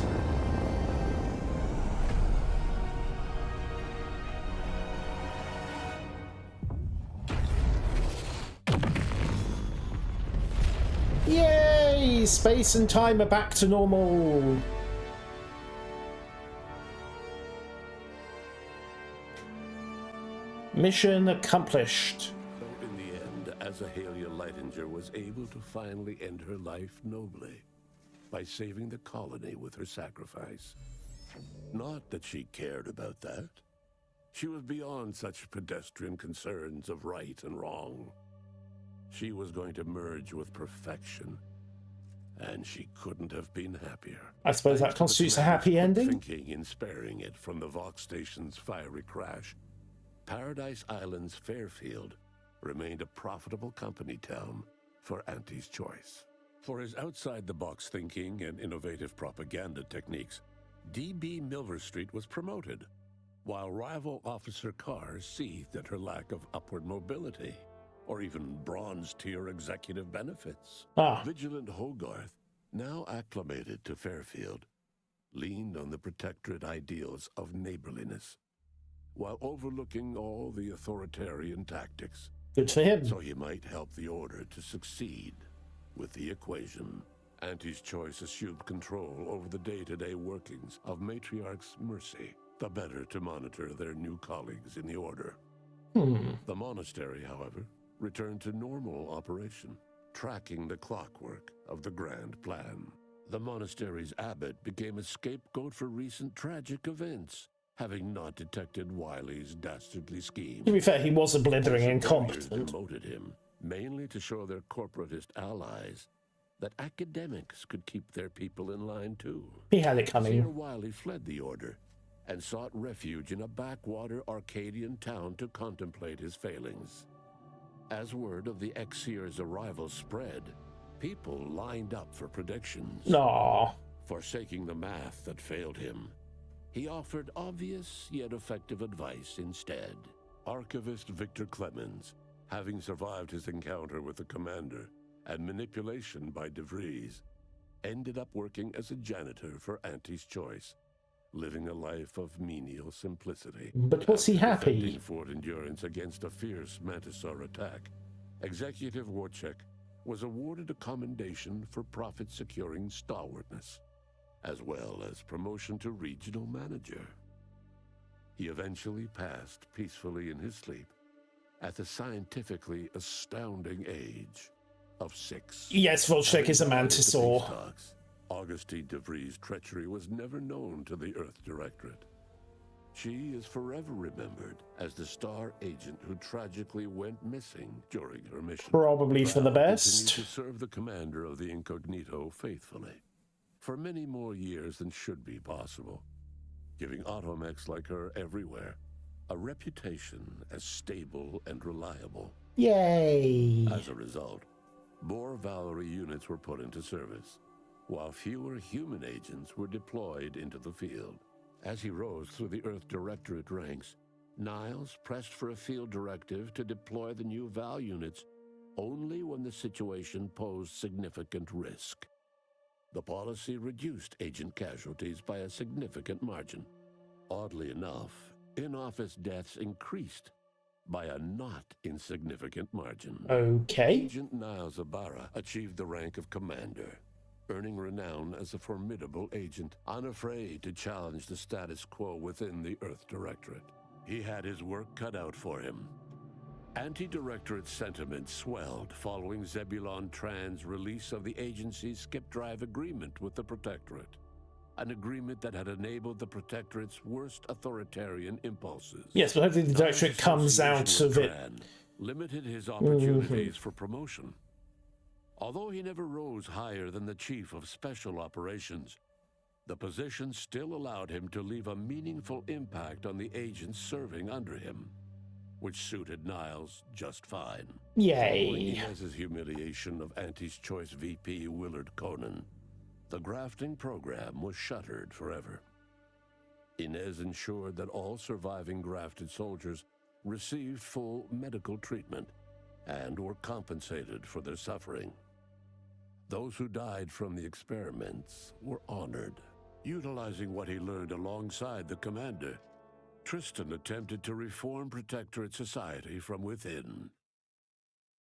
Yay! Space and time are back to normal. Mission accomplished. So in the end, Azahalia Lightinger was able to finally end her life nobly by saving the colony with her sacrifice. Not that she cared about that. She was beyond such pedestrian concerns of right and wrong. She was going to merge with perfection, and she couldn't have been happier. I suppose that constitutes a happy ending. Thinking in sparing it from the Vox station's fiery crash, Paradise Island's Fairfield remained a profitable company town for Auntie's choice. For his outside-the-box thinking and innovative propaganda techniques, D.B. Milverstreet was promoted, while rival Officer Carr seethed at her lack of upward mobility, or even bronze-tier executive benefits. Vigilant Hogarth, now acclimated to Fairfield, leaned on the protectorate ideals of neighborliness, while overlooking all the authoritarian tactics. Good for him. So he might help the Order to succeed with the equation. Auntie's choice assumed control over the day-to-day workings of Matriarch's Mercy, the better to monitor their new colleagues in the Order. The monastery, however, returned to normal operation, tracking the clockwork of the grand plan. The monastery's abbot became a scapegoat for recent tragic events, having not detected Wiley's dastardly scheme. To be fair, he was a blithering incompetent. Demoted him, mainly to show their corporatist allies that academics could keep their people in line too. He had it coming. Seer Wiley fled the Order and sought refuge in a backwater Arcadian town to contemplate his failings. As word of the ex-Seer's arrival spread, people lined up for predictions. Aww. Forsaking the math that failed him, he offered obvious yet effective advice instead. Archivist Victor Clemens, having survived his encounter with the commander and manipulation by DeVries, ended up working as a janitor for Auntie's Choice, living a life of menial simplicity. But was he happy? Defending Fort Endurance against a fierce Mantisaur attack, Executive Warchek was awarded a commendation for profit-securing stalwartness, as well as promotion to regional manager. He eventually passed peacefully in his sleep at the scientifically astounding age of 6. Yes, Volchek is a Mantisaur. Augustine DeVries' treachery was never known to the Earth Directorate. She is forever remembered as the star agent who tragically went missing during her mission. Probably for the best. Continued to serve the commander of the Incognito faithfully for many more years than should be possible, giving automechs like her everywhere a reputation as stable and reliable. Yay! As a result, more Valerie units were put into service, while fewer human agents were deployed into the field. As he rose through the Earth Directorate ranks, Niles pressed for a field directive to deploy the new Val units only when the situation posed significant risk. The policy reduced agent casualties by a significant margin. Oddly enough, in-office deaths increased by a not insignificant margin. Okay. Agent Niles Ibarra achieved the rank of commander, earning renown as a formidable agent, unafraid to challenge the status quo within the Earth Directorate. He had his work cut out for him. Anti-Directorate sentiment swelled following Zebulon Tran's release of the agency's skip drive agreement with the Protectorate, an agreement that had enabled the Protectorate's worst authoritarian impulses. Yes, but hopefully the Directorate comes out of it. Limited his opportunities for promotion. Although he never rose higher than the Chief of Special Operations, the position still allowed him to leave a meaningful impact on the agents serving under him, which suited Niles just fine. Yay! Following Inez's humiliation of Auntie's Choice VP Willard Conan, the grafting program was shuttered forever. Inez ensured that all surviving grafted soldiers received full medical treatment and were compensated for their suffering. Those who died from the experiments were honored. Utilizing what he learned alongside the commander, Tristan attempted to reform Protectorate society from within.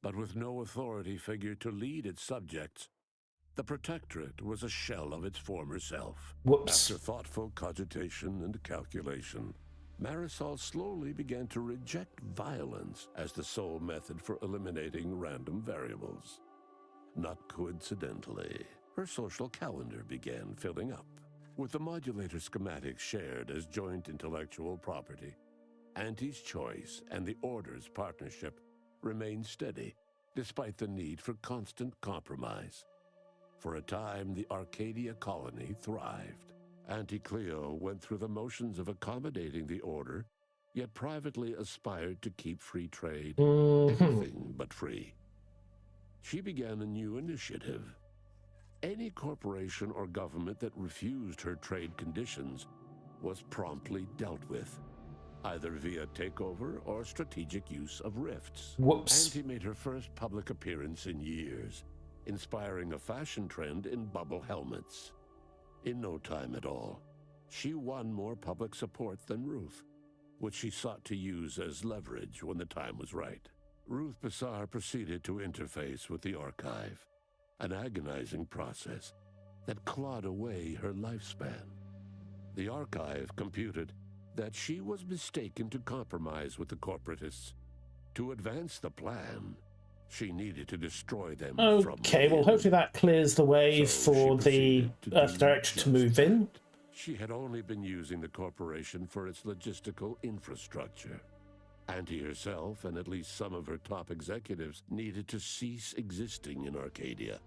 But with no authority figure to lead its subjects, the Protectorate was a shell of its former self. Whoops. After thoughtful cogitation and calculation, Marisol slowly began to reject violence as the sole method for eliminating random variables. Not coincidentally, her social calendar began filling up. With the modulator schematics shared as joint intellectual property, Auntie's Choice and the Order's partnership remained steady, despite the need for constant compromise. For a time, the Arcadia colony thrived. Auntie Cleo went through the motions of accommodating the Order, yet privately aspired to keep free trade, anything but free. She began a new initiative. Any corporation or government that refused her trade conditions was promptly dealt with, either via takeover or strategic use of rifts. Whoops. Auntie made her first public appearance in years, inspiring a fashion trend in bubble helmets. In no time at all, she won more public support than Ruth, which she sought to use as leverage when the time was right. Ruth Bassar proceeded to interface with the archive, an agonizing process that clawed away her lifespan. The archive computed that she was mistaken to compromise with the corporatists. To advance the plan, she needed to destroy them from within. Okay, well hopefully that clears the way for the Earth Director to move in. She had only been using the corporation for its logistical infrastructure. Auntie herself and at least some of her top executives needed to cease existing in Arcadia,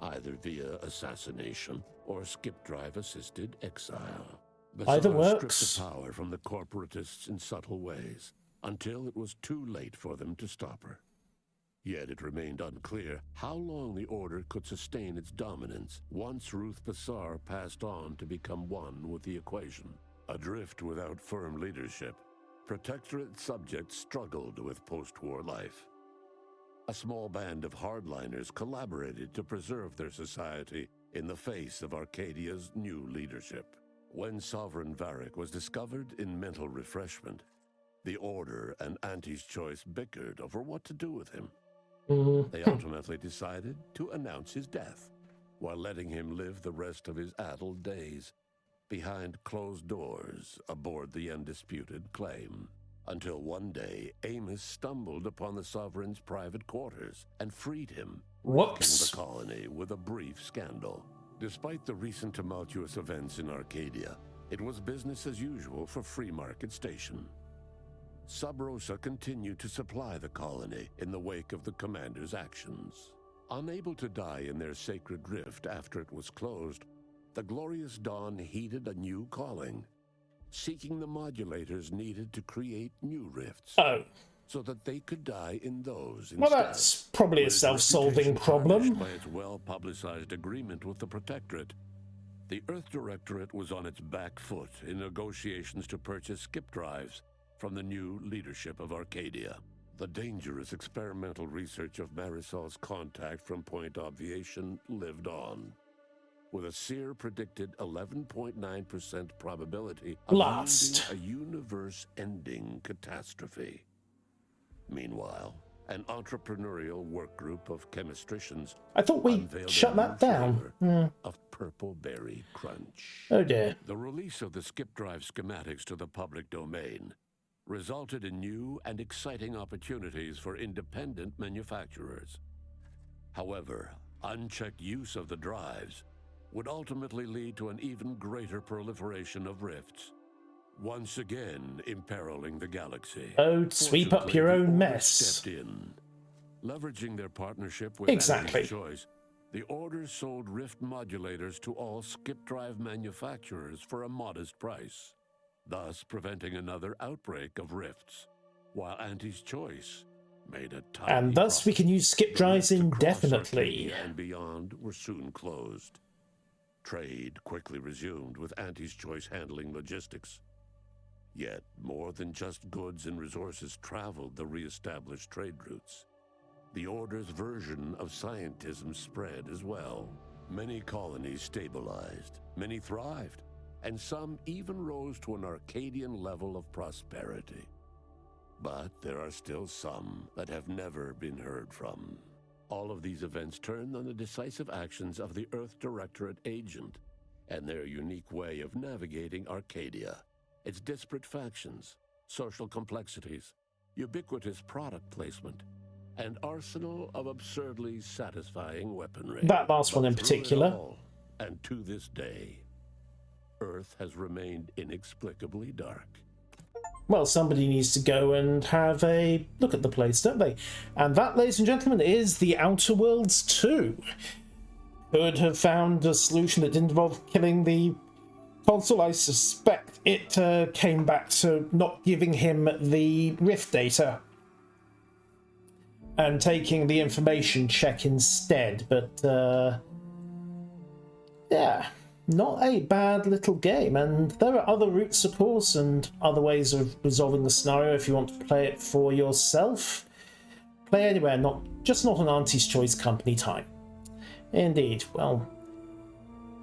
either via assassination or skip drive-assisted exile. Either Bassar works. stripped the power from the corporatists in subtle ways, until it was too late for them to stop her. Yet it remained unclear how long the Order could sustain its dominance once Ruth Bassar passed on to become one with the equation. Adrift without firm leadership, Protectorate subjects struggled with post-war life. A small band of hardliners collaborated to preserve their society in the face of Arcadia's new leadership. When Sovereign Varric was discovered in mental refreshment, the Order and Auntie's Choice bickered over what to do with him. They ultimately decided to announce his death, while letting him live the rest of his addled days behind closed doors aboard the undisputed claim. Until one day, Amos stumbled upon the Sovereign's private quarters and freed him, rocking the colony with a brief scandal. Despite the recent tumultuous events in Arcadia, it was business as usual for Free Market Station. Sub Rosa continued to supply the colony in the wake of the commander's actions. Unable to die in their sacred rift after it was closed, the Glorious Dawn heeded a new calling, seeking the modulators needed to create new rifts. So that they could die in those instead. Well, that's probably a self-solving problem. By its well-publicized agreement with the Protectorate, the Earth Directorate was on its back foot in negotiations to purchase skip drives from the new leadership of Arcadia. The dangerous experimental research of Marisol's contact from Point Obviation lived on, with a Seer predicted 11.9% probability of yielding a universe-ending catastrophe. Meanwhile, an entrepreneurial work group of chemistricians I thought we shut that down. Of Purple Berry Crunch. Oh dear. The release of the skip drive schematics to the public domain resulted in new and exciting opportunities for independent manufacturers. However, unchecked use of the drives would ultimately lead to an even greater proliferation of rifts, once again imperiling the galaxy. Oh, sweep up your own mess. Stepped in, leveraging their partnership with Exactly. Auntie's Choice. The Order sold rift modulators to all skip drive manufacturers for a modest price, thus preventing another outbreak of rifts, while Auntie's Choice made a tiny And thus we can use skip drives indefinitely. Arcadia and beyond were soon closed. Trade quickly resumed, with Auntie's Choice handling logistics. Yet, more than just goods and resources traveled the re-established trade routes. The Order's version of scientism spread as well. Many colonies stabilized, many thrived, and some even rose to an Arcadian level of prosperity. But there are still some that have never been heard from. All of these events turned on the decisive actions of the Earth Directorate agent and their unique way of navigating Arcadia, its disparate factions, social complexities, ubiquitous product placement, and arsenal of absurdly satisfying weaponry. That last one in But through it particular. all, and to this day, Earth has remained inexplicably dark. Well, somebody needs to go and have a look at the place, don't they? And that, ladies and gentlemen, is The Outer Worlds 2. Could have found a solution that didn't involve killing the console. I suspect it came back to not giving him the rift data and taking the information check instead. But, yeah. Not a bad little game, and there are other routes, of course, and other ways of resolving the scenario if you want to play it for yourself. Play anywhere, just not on Auntie's Choice company time. Indeed. Well,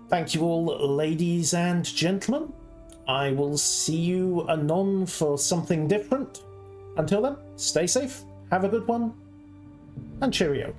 thank you all, ladies and gentlemen. I will see you anon for something different. Until then, stay safe, have a good one, and cheerio.